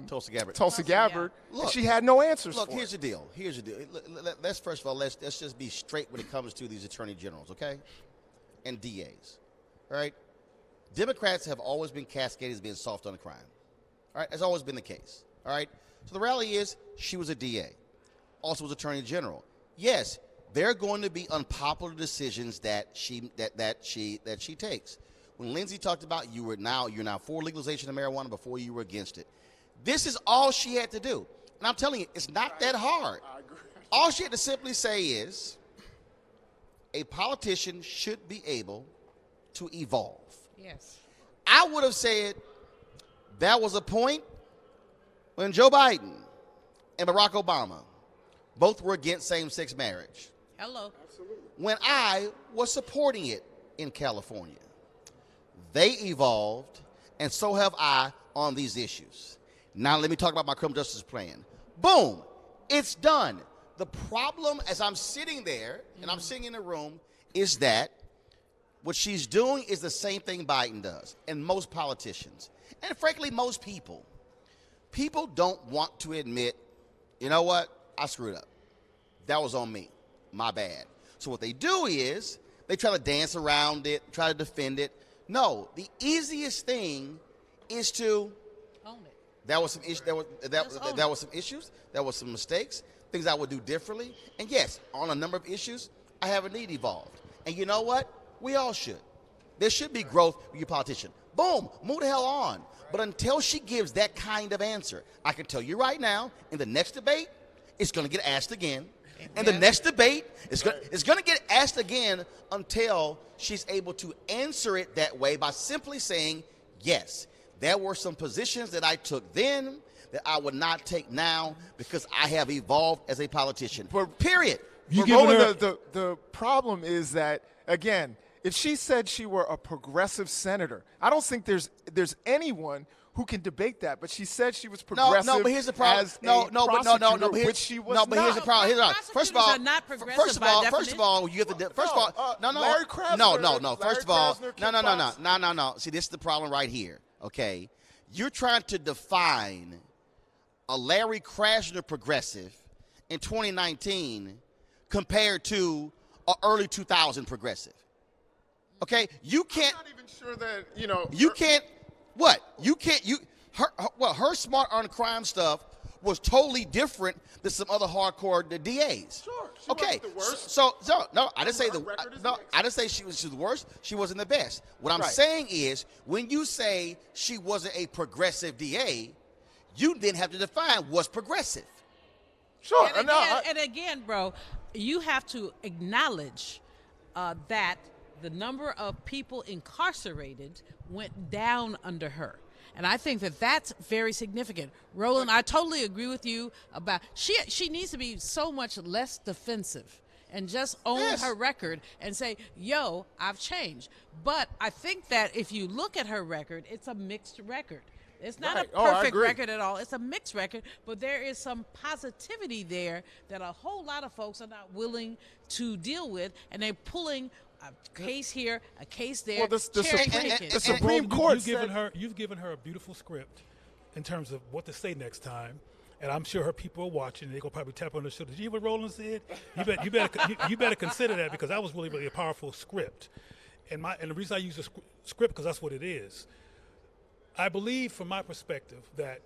Tulsi Gabbard. Tulsi Gabbard, Look, and she had no answers Look, for here's it. the deal. Here's the deal. Let's first of all let's just be straight when it comes to these attorney generals, okay, and DAs. All right, Democrats have always been cascaded as being soft on the crime. All right, that's always been the case. All right, so the reality is she was a DA, also was attorney general. Yes, there are going to be unpopular decisions that she takes. When Lindsay talked about you're now for legalization of marijuana, before you were against it. This is all she had to do. And I'm telling you, it's not that hard. All she had to simply say is a politician should be able to evolve. Yes. I would have said that was a point when Joe Biden and Barack Obama both were against same-sex marriage. Hello. When I was supporting it in California. They evolved, and so have I on these issues. Now let me talk about my criminal justice plan. Boom, it's done. The problem as I'm sitting there, and I'm sitting in the room, is that what she's doing is the same thing Biden does, and most politicians, and frankly, most people. People don't want to admit, you know what, I screwed up. That was on me, my bad. So what they do is they try to dance around it, try to defend it. No, the easiest thing is to Own it. There was some issues. There was some issues. There was some mistakes. Things I would do differently. And yes, on a number of issues, I haven't need evolved. And you know what? We all should. There should be growth with your politician. Boom, move the hell on. But until she gives that kind of answer, I can tell you right now, in the next debate, it's going to get asked again. And the next debate is going to get asked again until she's able to answer it that way by simply saying, yes, there were some positions that I took then that I would not take now because I have evolved as a politician. Period. Roland, the problem is that, again, if she said she were a progressive senator, I don't think there's anyone who can debate that, but she said she was progressive. No, but here's the problem. Which she was not. But here's the problem. Here's the problem. First of all, Prosecutors are not progressive first of all, you have to. First of all, Larry Krasner, no. First of all, Larry no. See, this is the problem right here. Okay, you're trying to define a Larry Krasner progressive in 2019 compared to an early 2000 progressive. Okay, you can't. I'm not even sure that You can't. What? You can't. Her smart on crime stuff was totally different than some other hardcore DAs. Sure. She Okay. wasn't the worst. So no, I didn't say I I didn't say she was the worst. She wasn't the best. What I'm saying is, when you say she wasn't a progressive DA, you then have to define what's progressive. Sure. And again, bro, you have to acknowledge that the number of people incarcerated went down under her. And I think that that's very significant. Roland, I totally agree with you about she needs to be so much less defensive and just own her record and say, yo, I've changed. But I think that if you look at her record, it's a mixed record. It's not a perfect record at all. It's a mixed record, but there is some positivity there that a whole lot of folks are not willing to deal with, and they're pulling a case here, a case there. Well, the Supreme Court you've given her a beautiful script in terms of what to say next time, and I'm sure her people are watching. They're gonna probably tap on the shoulder. Did you hear what Roland said? You better consider that, because that was really a powerful script. And the reason I use the script, because that's what it is. I believe, from my perspective, that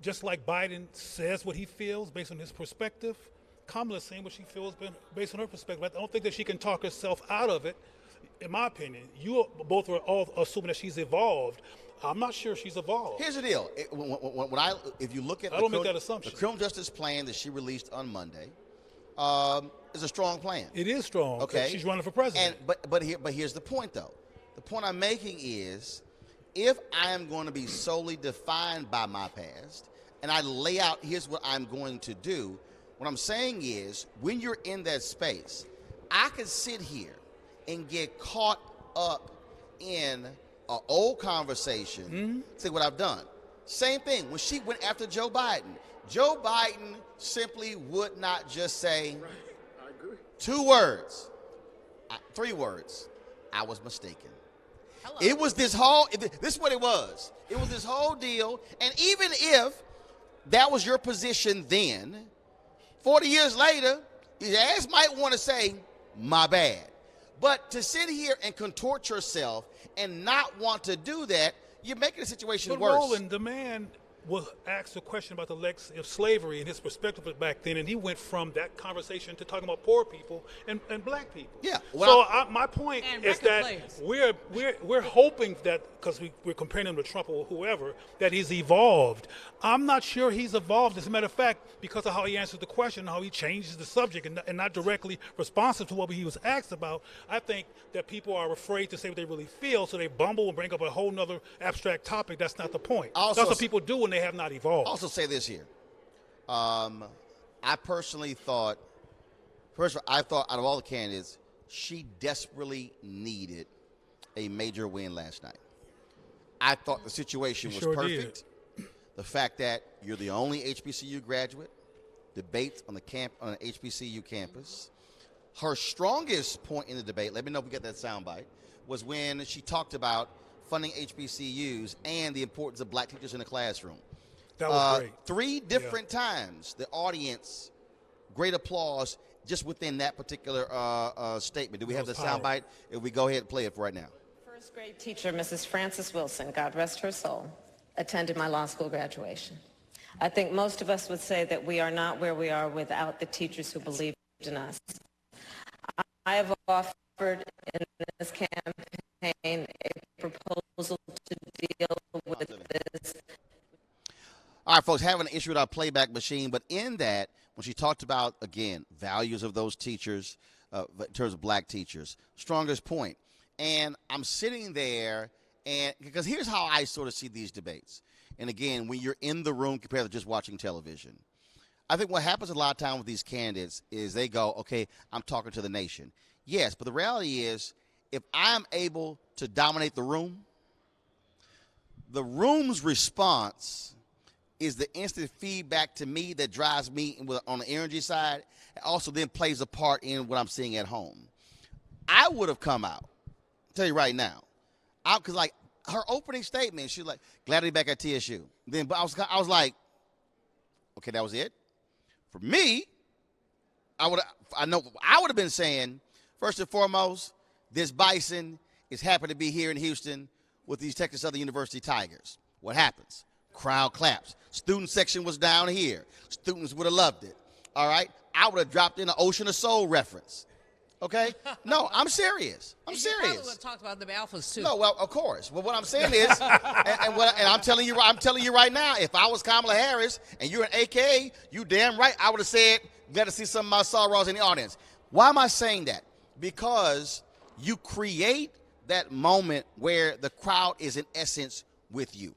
just like Biden says what he feels based on his perspective, Kamala's saying what she feels based on her perspective. I don't think that she can talk herself out of it, in my opinion. You both are all assuming that she's evolved. I'm not sure she's evolved. Here's the deal. If you look at I don't make that assumption. The criminal justice plan that she released on Monday is a strong plan. It is strong. Okay, she's running for president. But here's the point, though. The point I'm making is, if I am going to be solely defined by my past, and I lay out, here's what I'm going to do, what I'm saying is, when you're in that space, I could sit here and get caught up in an old conversation, say what I've done. Same thing, when she went after Joe Biden simply would not just say 2 words, 3 words, I was mistaken. It was this whole, this is what it was. It was this whole deal. And even if that was your position then, 40 years later, your ass might want to say, my bad. But to sit here and contort yourself and not want to do that, you're making the situation But worse. Roland, the man was asked a question about the legacy of slavery and his perspective back then, and he went from that conversation to talking about poor people and black people. Yeah. My point And is record that players. we're hoping that, because we're comparing him to Trump or whoever, that he's evolved. I'm not sure he's evolved. As a matter of fact, because of how he answers the question, how he changes the subject and not directly responsive to what he was asked about, I think that people are afraid to say what they really feel, so they bumble and bring up a whole nother abstract topic. That's not the point. Also, That's what people do when they have not evolved. Also say this here. I personally thought, first of all, I thought out of all the candidates, she desperately needed a major win last night. I thought the situation was Sure perfect. The fact that you're the only HBCU graduate, debates on the on an HBCU campus. Her strongest point in the debate, let me know if we get that soundbite, was when she talked about funding HBCUs and the importance of black teachers in the classroom. That was great. 3 different times, the audience, great applause just within that particular statement. Do we have the soundbite? If we go ahead and play it for right now. First grade teacher, Mrs. Frances Wilson, God rest her soul, attended my law school graduation. I think most of us would say that we are not where we are without the teachers who believed in us. I have offered in this campaign a proposal to deal with this. All right, folks, having an issue with our playback machine, but in that, when she talked about, again, values of those teachers, in terms of black teachers, strongest point. And I'm sitting there, and because here's how I sort of see these debates. And again, when you're in the room compared to just watching television, I think what happens a lot of time with these candidates is they go, okay, I'm talking to the nation. Yes, but the reality is, if I'm able to dominate the room's response is the instant feedback to me that drives me on the energy side. It also then plays a part in what I'm seeing at home. I would have come out, I'll tell you right now, because like her opening statement, she was like, glad to be back at TSU. Then, but I was like, okay, that was it. For me, I would have been saying, first and foremost, this Bison is happy to be here in Houston with these Texas Southern University Tigers. What happens? Crowd claps. Student section was down here. Students would have loved it. All right? I would have dropped in an Ocean of Soul reference. Okay? No, I'm serious. I'm serious. You probably would have talked about the Alphas too. No, well, of course. But what I'm saying is, and I'm telling you right now, if I was Kamala Harris and you're an AKA, you damn right I would have said, glad to see some of my sorrows in the audience. Why am I saying that? Because you create that moment where the crowd is in essence with you.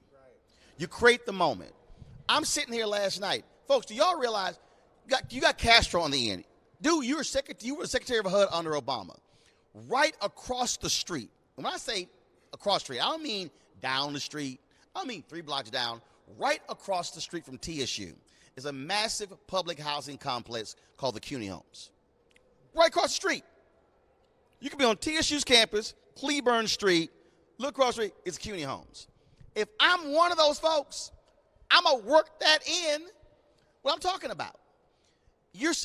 You create the moment. I'm sitting here last night. Folks, do y'all realize you got Castro on the end? Dude, you were Secretary of HUD under Obama. Right across the street. When I say across the street, I don't mean down the street. I mean 3 blocks down. Right across the street from TSU is a massive public housing complex called the CUNY Homes. Right across the street. You can be on TSU's campus, Cleburne Street, look across the street, it's CUNY Homes. If I'm one of those folks, I'm going to work that in what I'm talking about.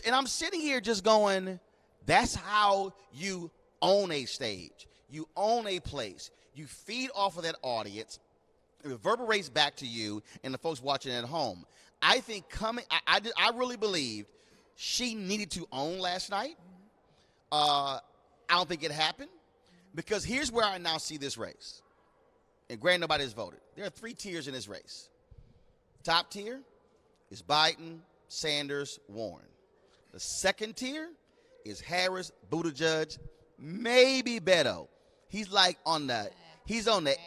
And I'm sitting here just going, that's how you own a stage. You own a place. You feed off of that audience. It reverberates back to you and the folks watching at home. I think I really believed she needed to own last night. I don't think it happened because here's where I now see this race. And granted, nobody has voted. There are 3 tiers in this race. Top tier is Biden, Sanders, Warren. The second tier is Harris, Buttigieg, maybe Beto. He's like on the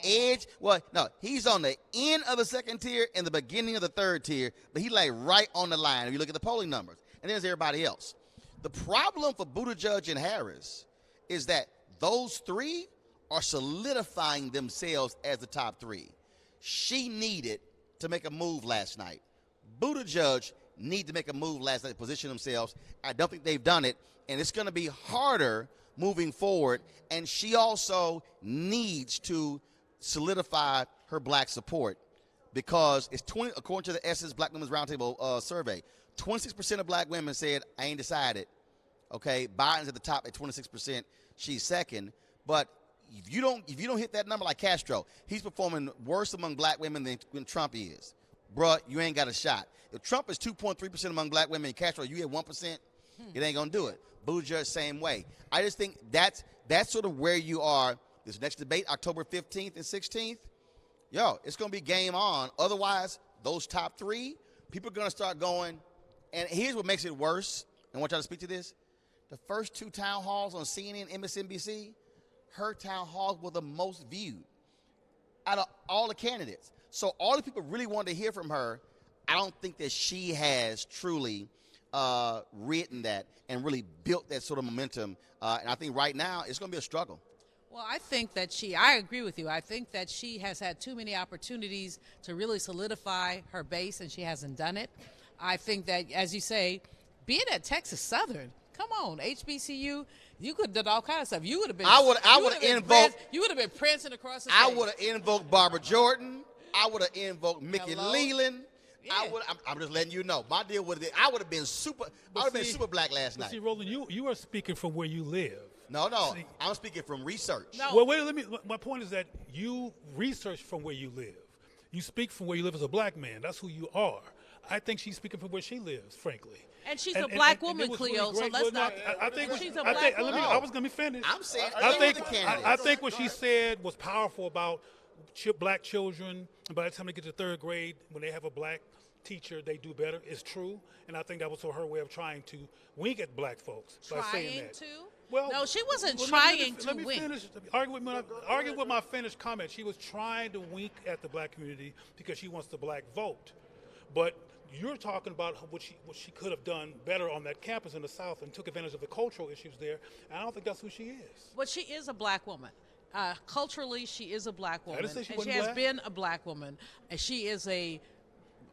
edge. Well, no, he's on the end of the second tier and the beginning of the third tier, but he's like right on the line if you look at the polling numbers. And there's everybody else. The problem for Buttigieg and Harris is that those 3 are solidifying themselves as the top 3. She needed to make a move last night. Buttigieg need to make a move last night to position themselves. I don't think they've done it, and it's going to be harder moving forward, and she also needs to solidify her black support because it's 20, according to the Essence Black Women's Roundtable survey, 26% of black women said, I ain't decided. Okay, Biden's at the top at 26%. She's second. But if you don't hit that number like Castro, he's performing worse among black women than Trump is. Bruh, you ain't got a shot. If Trump is 2.3% among black women and Castro, you at 1%, it ain't going to do it. Buttigieg, same way. I just think that's sort of where you are. This next debate, October 15th and 16th, it's going to be game on. Otherwise, those top three, people are going to start going. And here's what makes it worse. I want y'all to speak to this. The first two town halls on CNN, MSNBC, her town halls were the most viewed out of all the candidates. So all the people really wanted to hear from her. I don't think that she has truly written that and really built that sort of momentum. And I think right now it's going to be a struggle. Well, I think that I agree with you. I think that she has had too many opportunities to really solidify her base, and she hasn't done it. I think that, as you say, being at Texas Southern, come on, HBCU, you could have done all kinds of stuff. You would have been. I would have invoked. You would have been prancing across the stage. I would have invoked Barbara Jordan. I would have invoked Mickey Hello? Leland. Yeah. I'm just letting you know. My deal would have. I would have been super. I would have been super black last night. See, Roland, you are speaking from where you live. No, I'm speaking from research. No. Well, wait. My point is that you research from where you live. You speak from where you live as a black man. That's who you are. I think she's speaking from where she lives, frankly. And she's a black woman, Cleo. Really so let's not. I think she's a black woman. I was going to be finished. I'm saying. I think what she said was powerful about black children. And by the time they get to third grade, when they have a black teacher, they do better. It's true, and I think that was her way of trying to wink at black folks by saying that. To? Well, no, she wasn't well, trying let me wink. finish. Argue with my finished comment. She was trying to wink at the black community because she wants the black vote. But you're talking about what she could have done better on that campus in the South and took advantage of the cultural issues there. And I don't think that's who she is. But she is a black woman. Culturally, she is a black woman. say she and wasn't she has black. been a black woman. And she is a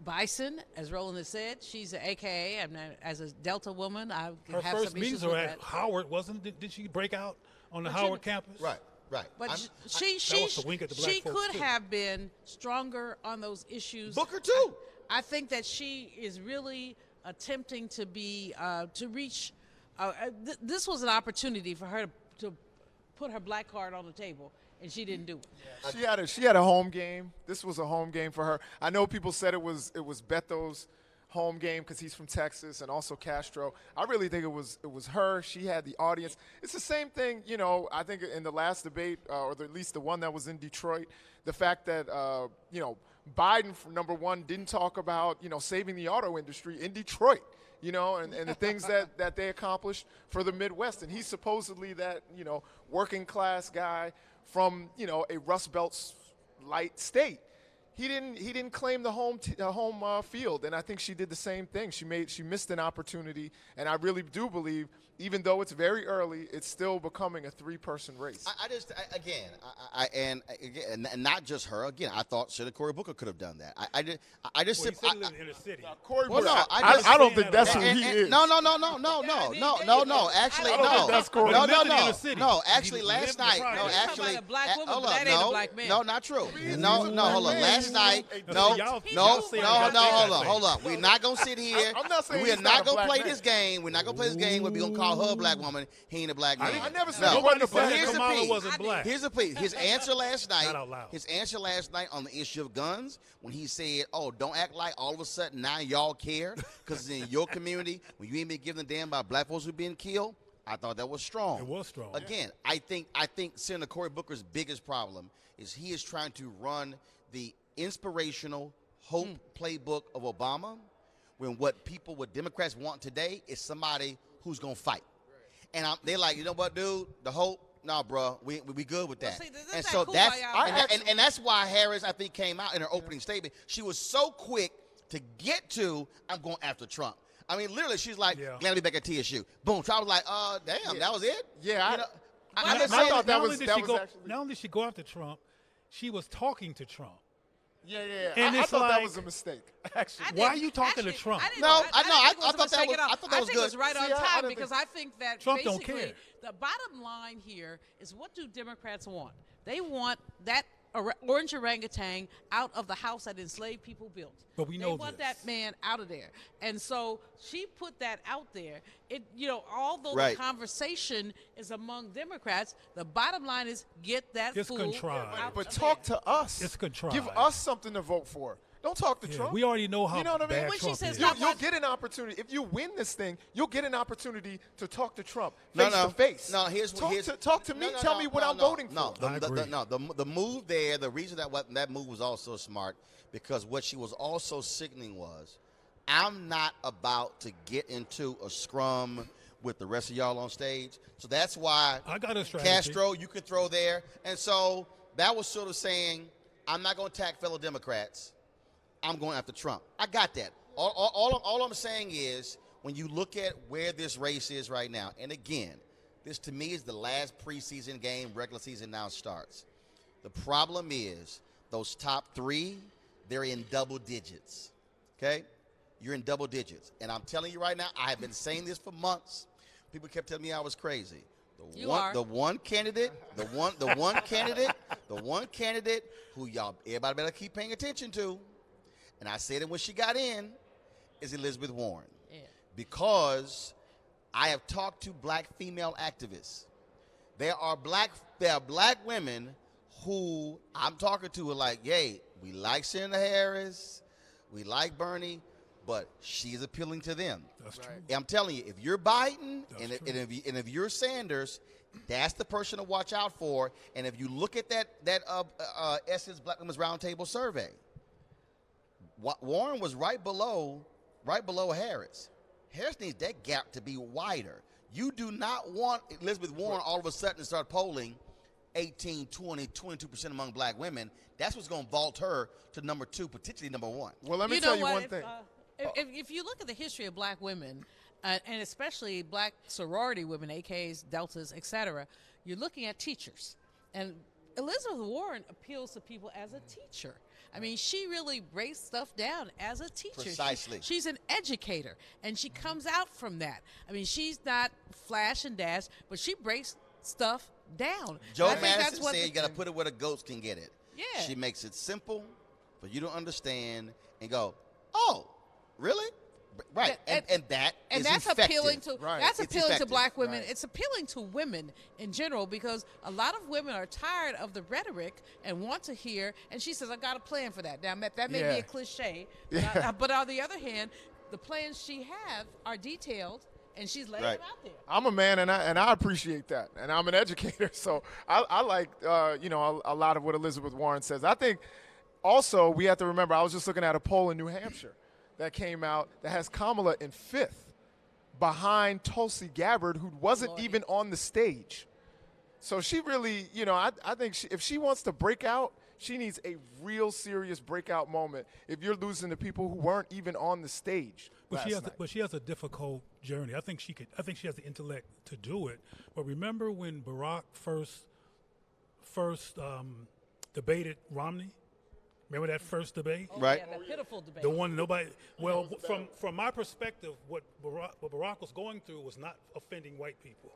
bison, as Roland has said. She's an AKA. As a Delta woman, I Her have first some meetings issues are with at that. Howard, wasn't it? Did she break out on the Howard campus? Right. But that was a wink at the black she folks, could too. have been stronger on those issues. Booker too. I think that she is really attempting to be to reach. This was an opportunity for her to put her black card on the table, and she didn't do it. She had a home game. This was a home game for her. I know people said it was Beto's home game because he's from Texas, and also Castro. I really think it was her. She had the audience. It's the same thing, I think in the last debate, or at least the one that was in Detroit, the fact that, Biden, number one, didn't talk about, saving the auto industry in Detroit, and the things that they accomplished for the Midwest. And he's supposedly that, working class guy from, a Rust Belt light state. He didn't claim the home field, and I think she did the same thing. She missed an opportunity, and I really do believe, even though it's very early, it's still becoming a three-person race. And not just her. Again, I thought Senator Cory Booker could have done that. I Well, he said he lived in the inner city. Cory Well, Booker, no, I don't think that's who he is. No. Actually, I don't think that's Cory. But he lived in the inner city. No, actually, He last lived in the night. projects. No, You're talking actually. about a black woman, hold but up, that ain't a no, black man. no, not true. No, hold on. Last night. No, Hold on. We're not gonna sit here. I'm not saying We are he's not not a gonna black play man. this game. We're not gonna play this game where we're gonna call her a black woman. He ain't a black man. I never said No. he wasn't a Nobody black said here's that the Kamala piece. wasn't black. Here's the piece. His answer last night. Not out loud. His answer last night on the issue of guns, when he said, "Oh, don't act like all of a sudden now y'all care because it's in your community when you ain't been giving a damn about black folks who being killed." I thought that was strong. It was strong. Again, I think Senator Cory Booker's biggest problem is he is trying to run the inspirational hope playbook of Obama, when what Democrats want today is somebody who's gonna fight. And they're like, you know what, dude, the hope. No, bro, we good with that. see, this And that so kumbaya. and that's why Harris, I think, came out in her opening statement. She was so quick to get to, I'm going after Trump. I mean, literally, she's like, Yeah. glad to be back at TSU. Boom. Trump was like, damn, that was it? Yeah, You know, I I'm just thought saying, that Not was only did that she was go, actually. not only did she go after Trump, she was talking to Trump. Yeah. And I it's thought that like- was a mistake, actually. Why are you talking to Trump? I didn't No, know. I thought that mistake was- at all. I thought that was think it was good. right See, on I time don't because think- I think that Trump don't basically care. the bottom line here is what do Democrats want? They want that orange orangutan out of the house that enslaved people built. But we know they want this. that man out of there, and so she put that out there. It, although Right. the conversation is among Democrats, the bottom line is get that It's fool contrived. out But of talk there. to us. It's contrived. Give us something to vote for. Don't talk to Yeah, Trump. we already know how You know what I mean? bad When she Trump says is. not You'll much- get an opportunity. If you win this thing, you'll get an opportunity to talk to Trump No, face no. to face. No, here's talk to me. Tell me what I'm voting no. for. I agree. The move there, the reason that move was also smart, because what she was also signaling was, I'm not about to get into a scrum with the rest of y'all on stage. So that's why I got a strategy. Castro, you could throw there. And so that was sort of saying, I'm not going to attack fellow Democrats. I'm going after Trump. I got that. All I'm saying is, when you look at where this race is right now, and again, this to me is the last preseason game, regular season now starts. The problem is those top three, they're in double digits. Okay? You're in double digits. And I'm telling you right now, I have been saying this for months. People kept telling me I was crazy. The one candidate who everybody better keep paying attention to, and I said it when she got in, is Elizabeth Warren. Yeah. Because I have talked to black female activists. There are black women who I'm talking to are like, yay, we like Senator Harris, we like Bernie, but she's appealing to them. That's true. I'm telling you, if you're Biden That's and true. if you're Sanders, that's the person to watch out for. And if you look at that Essence Black Women's Roundtable survey, Warren was right below Harris. Harris needs that gap to be wider. You do not want Elizabeth Warren all of a sudden to start polling 18, 20, 22% among black women. That's what's going to vault her to number 2, potentially number 1. Well, let me You tell know you what? one thing. If you look at the history of black women, and especially black sorority women, AKs, deltas, etc., you're looking at teachers. And Elizabeth Warren appeals to people as a teacher. I mean, she really breaks stuff down as a teacher. Precisely. She's an educator, and she comes out from that. I mean, she's not flash and dash, but she breaks stuff down. Joe And I think Madison that's what said you got to put it where the goats can get it. Yeah. She makes it simple for you to understand and go, oh, really? Right. And that and is that's effective. appealing to Right. that's It's appealing to effective. black women. Right. It's appealing to women in general because a lot of women are tired of the rhetoric and want to hear. And she says, "I got a plan for that." Now that may Yeah. be a cliche, but on the other hand, the plans she have are detailed, and she's laying Right. them out there. I'm a man, and I appreciate that, and I'm an educator, so I like a lot of what Elizabeth Warren says. I think also we have to remember. I was just looking at a poll in New Hampshire that came out that has Kamala in 5th, behind Tulsi Gabbard, who wasn't Lordy. even on the stage. So she really, I think if she wants to break out, she needs a real serious breakout moment. If you're losing to people who weren't even on the stage. But last night. she has a difficult journey. I think she has the intellect to do it. But remember when Barack first debated Romney? Remember that first debate? Oh, Right. Yeah, the pitiful debate. The one nobody. Well, from my perspective, what Barack was going through was not offending white people.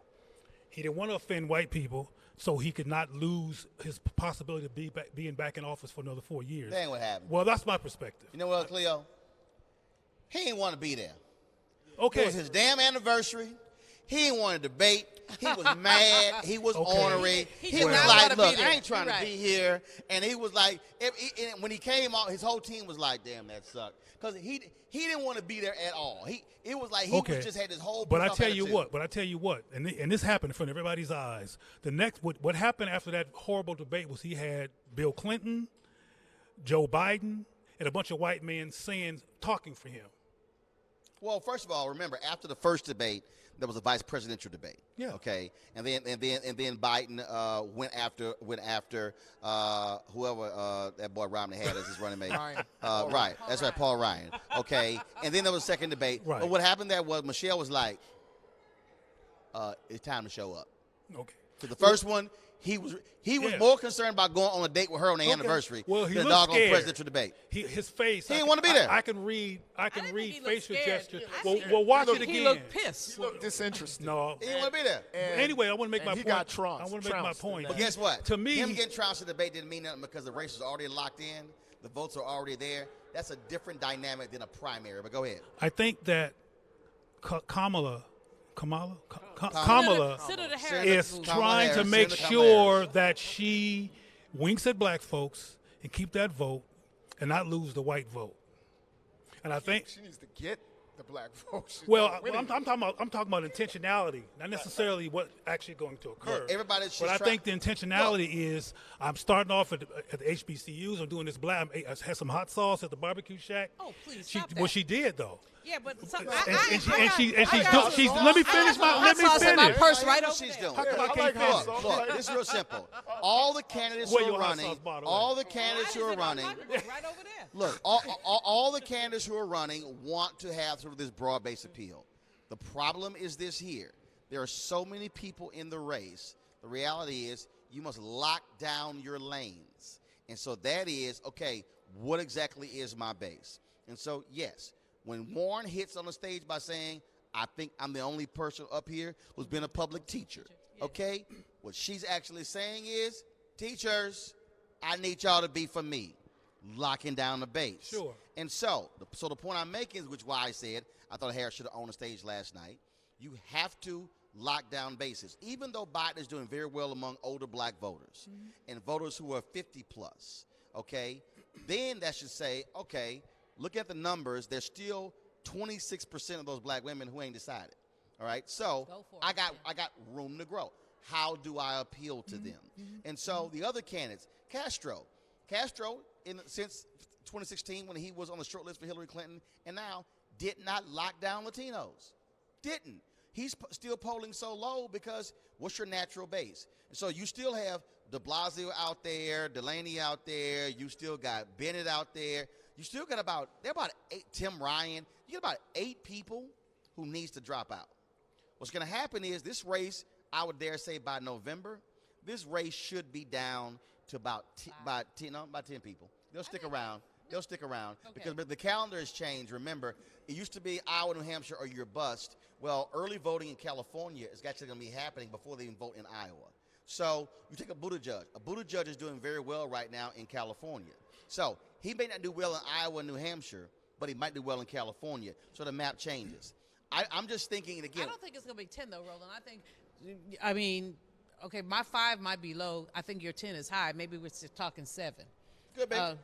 He didn't want to offend white people, so he could not lose his possibility of being back in office for another 4 years. That ain't what happened. Well, that's my perspective. You know what, Cleo? He didn't want to be there. Okay. It was his damn anniversary. He didn't want to debate. He was mad. He was Okay. ornery. He He did was not like, wanna be look, there. I ain't trying You're to right. be here. And he was like, and when he came out, his whole team was like, damn, that sucked. Because he didn't want to be there at all. It was like he was just had this whole But I pissed off tell you attitude. what, and this happened in front of everybody's eyes. What happened after that horrible debate was he had Bill Clinton, Joe Biden, and a bunch of white men talking for him. Well, first of all, remember after the first debate, there was a vice presidential debate. Yeah. Okay. And then Biden went after whoever that boy Romney had as his running mate. Ryan. Right. That's right, Paul Ryan. Okay. And then there was a second debate. Right. But what happened there was Michelle was like, it's time to show up. Okay. So the first one, He was Yeah. more concerned about going on a date with her on the anniversary Well, he than the looked doggone scared. presidential debate. His face. He didn't wanna be there. I can read think he looked facial scared. gestures. I Well, see- well, watch it He again. looked pissed. Look disinterested. No. He didn't want to be there. Anyway, I want to make and my he point. got trounced. I want to make my trounced in point. that. But guess what? To me, him getting trounced in the debate didn't mean nothing because the race was already locked in. The votes are already there. That's a different dynamic than a primary. But go ahead. I think that Kamala Senator Senator Harris is Kamala trying to Harris, make Senator Kamala sure Harris. that she winks at black folks and keep that vote and not lose the white vote. And I think, She needs to get the black vote. She's well, not winning. I'm talking about intentionality, not necessarily what actually going to occur. Look, everybody she's but I trying- think the intentionality is I'm starting off at the HBCUs. I'm doing this black. I had some hot sauce at the barbecue shack. Oh, please, She, stop that. well, she did though. Yeah, but Let me finish my. Let me sauce in my finish. purse right What over she's there. doing. How come I I can't like hot finish? sauce. Look, this is real simple. All the candidates Where who your are hot running, sauce bottle all at? the candidates who are running, Right over there. look, all the candidates who are running want to have sort of this broad-based appeal. The problem is this here. There are so many people in the race. The reality is you must lock down your lanes. And so that is, okay, what exactly is my base? And so, yes, when Warren hits on the stage by saying, I think I'm the only person up here who's been a public teacher, okay? What she's actually saying is, teachers, I need y'all to be for me, locking down the base. Sure. And so the point I'm making is, which why I said I thought Harris should have owned the stage last night, you have to lock down bases. Even though Biden is doing very well among older black voters and voters who are 50 plus, okay, then that should say, okay, look at the numbers. There's still 26% of those black women who ain't decided. All right, so Go for I it, got room to grow. How do I appeal to them? And so the other candidates, Castro, since 2016 when he was on the short list for Hillary Clinton, and now did not lock down Latinos. Didn't. He's still polling so low because what's your natural base? And so you still have de Blasio out there, Delaney out there. You still got Bennett out there. You still got about 8, Tim Ryan. You got about 8 people who needs to drop out. What's going to happen is this race, I would dare say by November, this race should be down to about 10 people. They'll stick around. They'll stick around because the calendar has changed. Remember, it used to be Iowa, New Hampshire, or you're bust. Well, early voting in California is actually going to be happening before they even vote in Iowa. So you take a Buttigieg. A Buttigieg is doing very well right now in California. So he may not do well in Iowa and New Hampshire, but he might do well in California. So the map changes. I'm just thinking, and again, I don't think it's going to be 10, though, Roland. I mean, okay, my 5 might be low. I think your 10 is high. Maybe we're just talking 7. good, baby.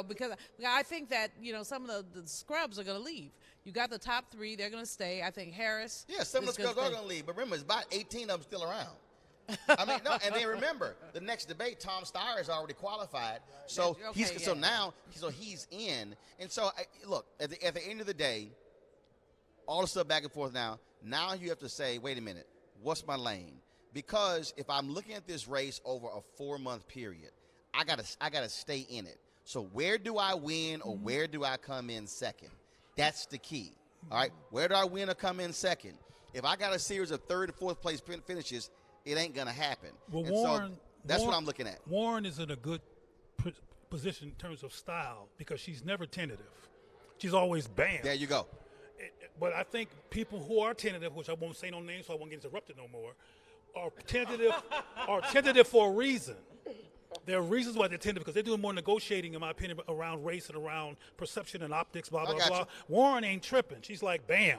Because I think that, some of the scrubs are going to leave. You got the top 3. They're going to stay. I think Harris. Yeah, some of is the girls are stay. going to leave. But remember, it's about 18 of them still around. I mean, no, and then remember, the next debate, Tom Steyer is already qualified. So he's in. And so, look, at the end of the day, all the stuff back and forth now you have to say, wait a minute, what's my lane? Because if I'm looking at this race over a 4-month period, I gotta stay in it. So where do I win or where do I come in second? That's the key. All right, where do I win or come in second? If I got a series of 3rd and 4th place finishes, it ain't gonna happen. Well, And so that's what I'm looking at. Warren is in a good position in terms of style because she's never tentative. She's always bam. There you go. But I think people who are tentative, which I won't say no names so I won't get interrupted no more, are tentative for a reason. There are reasons why they're tentative because they're doing more negotiating, in my opinion, around race and around perception and optics, blah, blah, blah. you. Warren ain't tripping. She's like, bam.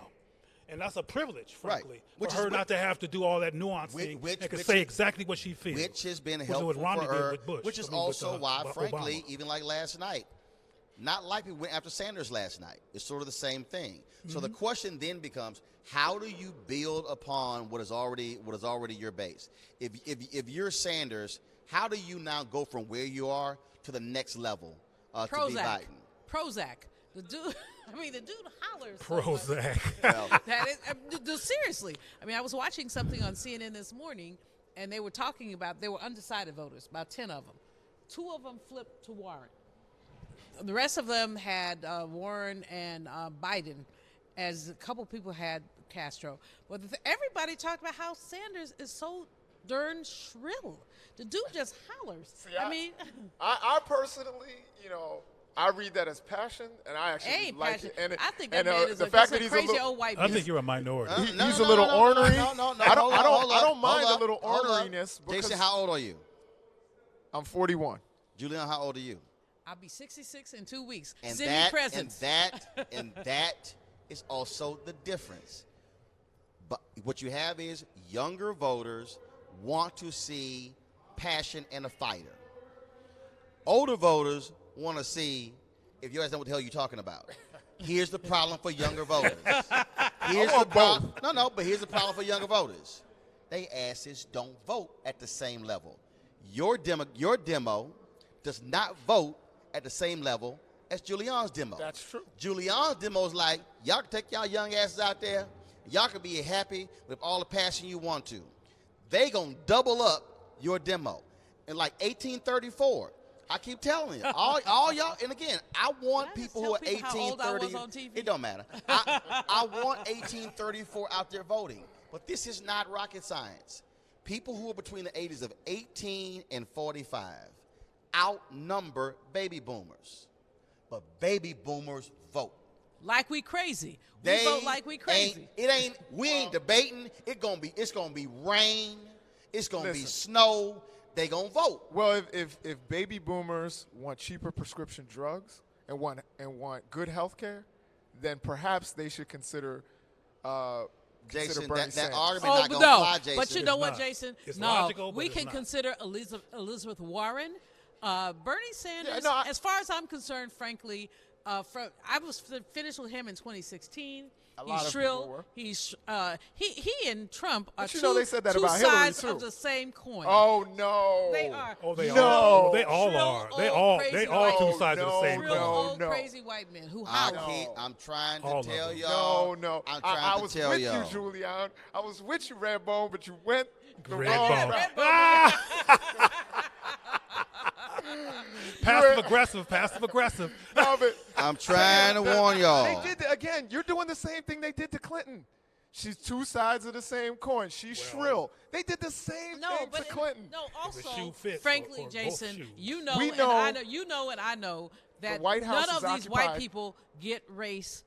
And that's a privilege, frankly, Which for her is not to have to do all that nuancing and can say exactly what she feels. Which has been Which is helpful what Romney for did her, with Bush. which is I mean, with, also why, Obama. frankly, even like last night, not like we went after Sanders last night. It's sort of the same thing. So the question then becomes, how do you build upon what is already your base? If you're Sanders, how do you now go from where you are to the next level to be Biden? Prozac. The dude hollers. so much. Prozac. That is, seriously. I mean, I was watching something on CNN this morning, and they were talking about, they were undecided voters, about 10 of them. 2 of them flipped to Warren. The rest of them had Warren and Biden, as a couple people had Castro. But everybody talked about how Sanders is so darn shrill. The dude just hollers. See, I mean, I personally, I read that as passion, and I actually ain't like passion. it. And I think that man is the a, fact just that a he's crazy a little, old white I man. think you're a minority. he's a little ornery. No, I hold up, don't mind hold a little up, hold up. orneriness. Jason, how old are you? I'm 41. Julian, how old are you? I'll be 66 in 2 weeks. And Send me that, presents. and that is also the difference. But what you have is younger voters want to see passion and a fighter. Older voters want to see if you guys know what the hell you're talking about. Here's the problem for younger voters. Here's the problem. No, but here's the problem for younger voters. They asses don't vote at the same level. Your demo does not vote at the same level as Julian's demo. That's true. Julian's demo is like, y'all can take y'all young asses out there. Y'all can be happy with all the passion you want to. They gonna double up your demo. In like 1834, I keep telling you, all y'all, and again, I want people who are 1830. It don't matter. I want 1834 out there voting, but this is not rocket science. People who are between the ages of 18 and 45 outnumber baby boomers, but baby boomers vote like we crazy. We vote like we crazy. We ain't debating. It's gonna be rain. It's gonna be snow. They gonna vote. Well, if baby boomers want cheaper prescription drugs and want good health care, then perhaps they should consider Jason, Bernie that Sanders. argument not gonna fly, Jason. But you know It's what, not. Jason? It's no, logical, but we it's can not. consider Elizabeth Warren. Bernie Sanders, no, as far as I'm concerned, frankly, I was finished with him in 2016. lot He's of shrill. people were. He's he and Trump are But you know they said that two about Hillary, sides too. of the same coin. Oh no! They are. Oh, they No. all. They all Shrill, are. They old, all. crazy They all white two men. sides of the same Real coin. old no. crazy white men who holler. I'm trying to All of tell them. y'all. No. I'm I trying was to tell with y'all. you, Julian. I was with you, Redbone, but you went the Red wrong bone. route. Passive aggressive. No, but I'm trying to warn y'all. they did again. You're doing the same thing they did to Clinton. She's two sides of the same coin. She's shrill. They did the same thing to Clinton. No, the shoe also, fits, frankly, or both Jason, shoes. you know, We and know I know, you know, and I know that White House none of is these white occupied. people get race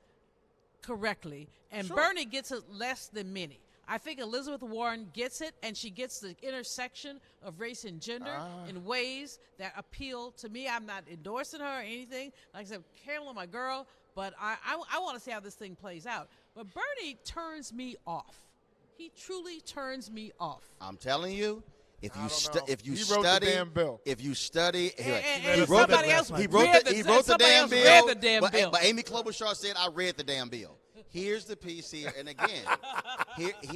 correctly, and Sure. Bernie gets it less than many. I think Elizabeth Warren gets it, and she gets the intersection of race and gender in ways that appeal to me. I'm not endorsing her or anything. Like I said, Carolyn, my girl, but I want to see how this thing plays out. But Bernie turns me off. He truly turns me off. I'm telling you, if you know. if you He wrote the study, damn bill. if you study, And He wrote somebody the- else he read he wrote the somebody damn else bill. read the damn bill. But Amy Klobuchar said, "I read the damn bill." Here's the piece here, and again,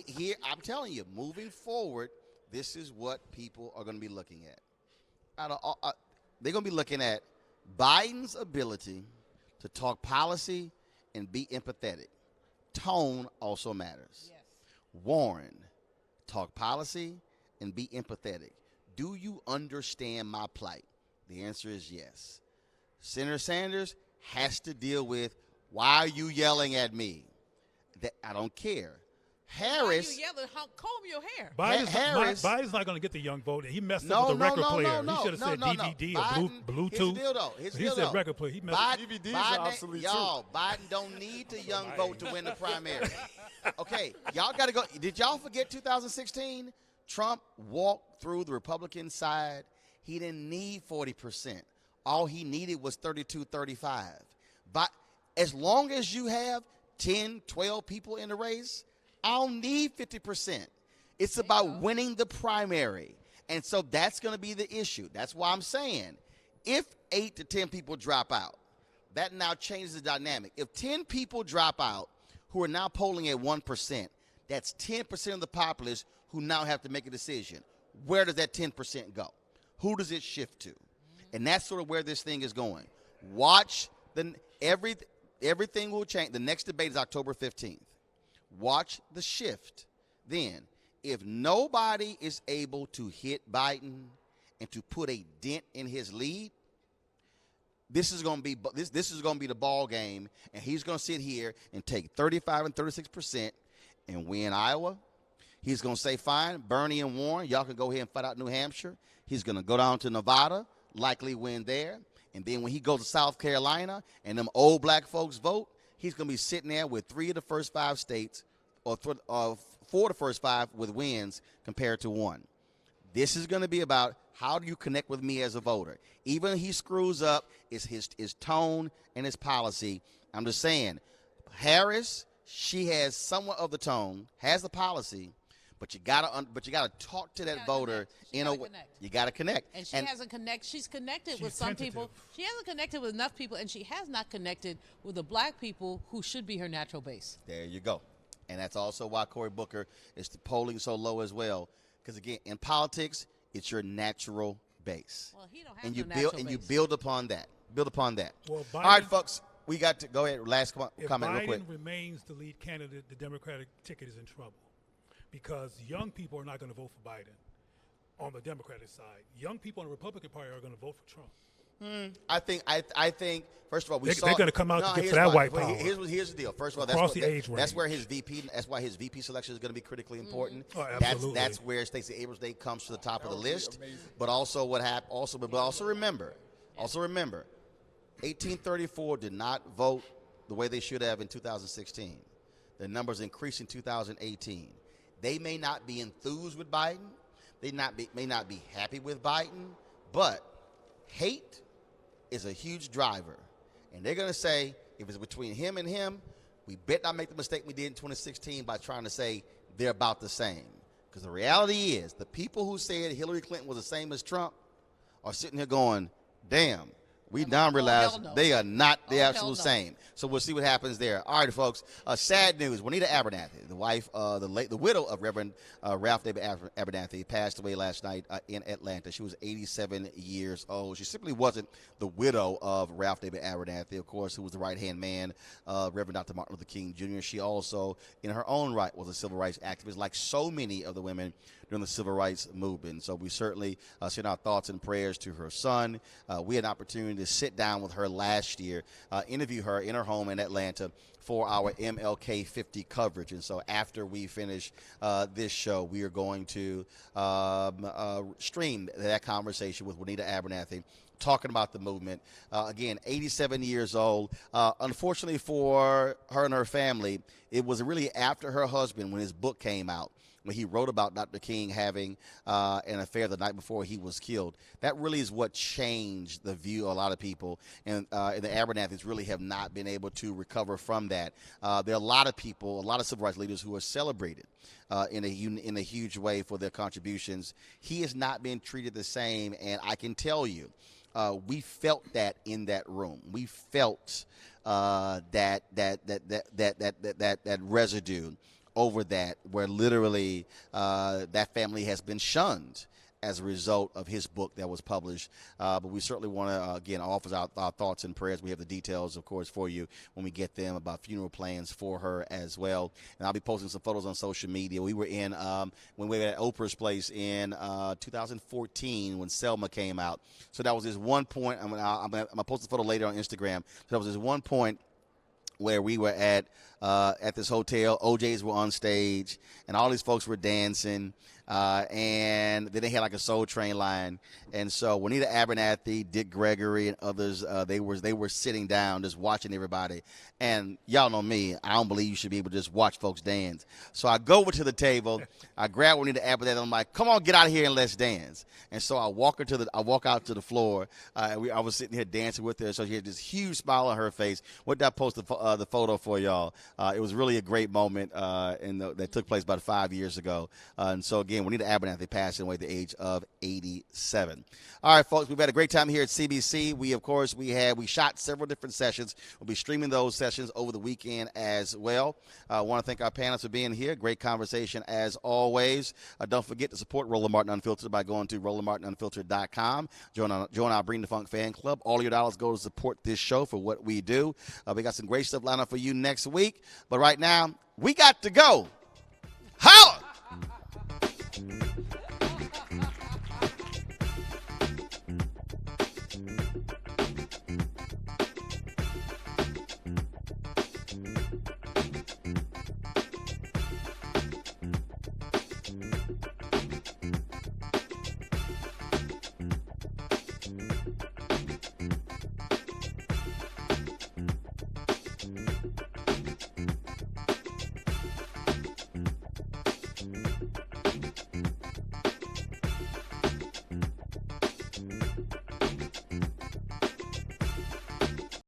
here I'm telling you, moving forward, this is what people are going to be looking at. They're going to be looking at Biden's ability to talk policy and be empathetic. Tone also matters. Yes. Warren, talk policy and be empathetic. Do you understand my plight? The answer is yes. Senator Sanders has to deal with, why are you yelling at me? That I don't care. Harris. Why you yelling? Comb your hair. Biden's not going to get the young vote. He messed No, up with the record no, player. no, He should have no, said no, no. DVD Biden- or Here's the Bluetooth. deal, though. Here's the He deal, said though. record player. He messed up. DVDs are obsolete, too. Y'all, Biden don't need the young vote to win the primary. Okay, y'all got to go. Did y'all forget 2016? Trump walked through the Republican side. He didn't need 40%. All he needed was 32, 35. But as long as you have 10, 12 people in the race, I don't need 50%. It's about winning the primary. And so that's going to be the issue. That's why I'm saying if 8 to 10 people drop out, that now changes the dynamic. If 10 people drop out who are now polling at 1%, that's 10% of the populace who now have to make a decision. Where does that 10% go? Who does it shift to? And that's sort of where this thing is going. Watch everything will change. The next debate is October 15th. Watch the shift. Then, if nobody is able to hit Biden and to put a dent in his lead, this is going to be this is going to be the ball game, and he's going to sit here and take 35 and 36% and win Iowa. He's going to say, fine, Bernie and Warren, y'all can go ahead and fight out New Hampshire. He's going to go down to Nevada, likely win there. And then when he goes to South Carolina and them old black folks vote, he's going to be sitting there with 3 of the first 5 states, or 4 of the first 5 with wins compared to 1. This is going to be about how do you connect with me as a voter. Even if he screws up, it's his tone and his policy. I'm just saying, Harris, she has somewhat of the tone, has the policy, but you gotta talk to that voter in a way. You gotta connect. And she hasn't connected. She's connected with some people. She hasn't connected with enough people, and she has not connected with the black people who should be her natural base. There you go. And that's also why Cory Booker is polling so low as well. Because again, in politics, it's your natural base. Well, he don't have and no you natural build base. You build upon that. Build upon that. Well, all right, folks. We got to go ahead. Last comment if real Biden quick. remains the lead candidate, the Democratic ticket is in trouble because young people are not going to vote for Biden on the Democratic side. Young people in the Republican Party are going to vote for Trump. I think. First of all, they're going to come out to get for that white power. Here's the deal. First of all, that's where his VP. That's why his VP selection is going to be critically important. Oh, absolutely. That's where Stacey Abrams' name comes to the top of the list. But also what happened. Also remember. 1834 did not vote the way they should have in 2016. The numbers increased in 2018. They may not be enthused with Biden. They may not be happy with Biden, but hate is a huge driver. And they're going to say, if it's between him and him, we better not make the mistake we did in 2016 by trying to say they're about the same. Because the reality is, the people who said Hillary Clinton was the same as Trump are sitting here going, damn, we now realize they are not the absolute same. So we'll see what happens there. All right, folks. Sad news. Juanita Abernathy, the wife, the widow of Reverend Ralph David Abernathy, passed away last night in Atlanta. She was 87 years old. She simply wasn't the widow of Ralph David Abernathy, of course, who was the right-hand man of Reverend Dr. Martin Luther King Jr. She also, in her own right, was a civil rights activist, like so many of the women during the civil rights movement. So we certainly send our thoughts and prayers to her son. We had an opportunity to sit down with her last year, interview her in her home in Atlanta for our MLK 50 coverage. And so after we finish this show, we are going to stream that conversation with Juanita Abernathy, talking about the movement. Again, 87 years old. Unfortunately for her and her family, it was really after her husband, when his book came out, when he wrote about Dr. King having an affair the night before he was killed. That really is what changed the view of a lot of people. And the Abernathys really have not been able to recover from that. There are a lot of people, a lot of civil rights leaders who are celebrated in a huge way for their contributions. He has not been treated the same, and I can tell you, we felt that in that room. We felt that residue over that, where literally that family has been shunned as a result of his book that was published. But we certainly want to, again, offer our thoughts and prayers. We have the details, of course, for you when we get them, about funeral plans for her as well. And I'll be posting some photos on social media. We were in, when we were at Oprah's place in 2014 when Selma came out. So that was this one point. I'm going to post the photo later on Instagram. So that was this one point where we were at this hotel. OJs were on stage, and all these folks were dancing, and then they had like a Soul Train line. And so Juanita Abernathy, Dick Gregory, and others, they were sitting down just watching everybody. And y'all know me, I don't believe you should be able to just watch folks dance. So I go over to the table, I grab Juanita Abernathy, and I'm like, come on, get out of here and let's dance. And so I walk out to the floor. I was sitting here dancing with her, so she had this huge smile on her face. What did I post the photo for y'all? It was really a great moment that took place about 5 years ago. And so, again, Juanita Abernathy passed away at the age of 87. All right, folks, we've had a great time here at CBC. We shot several different sessions. We'll be streaming those sessions over the weekend as well. I want to thank our panelists for being here. Great conversation as always. Don't forget to support Roland Martin Unfiltered by going to RolandMartinUnfiltered.com. Join our Bring the Funk fan club. All your dollars go to support this show for what we do. We got some great stuff lined up for you next week. But right now, we got to go. Holla!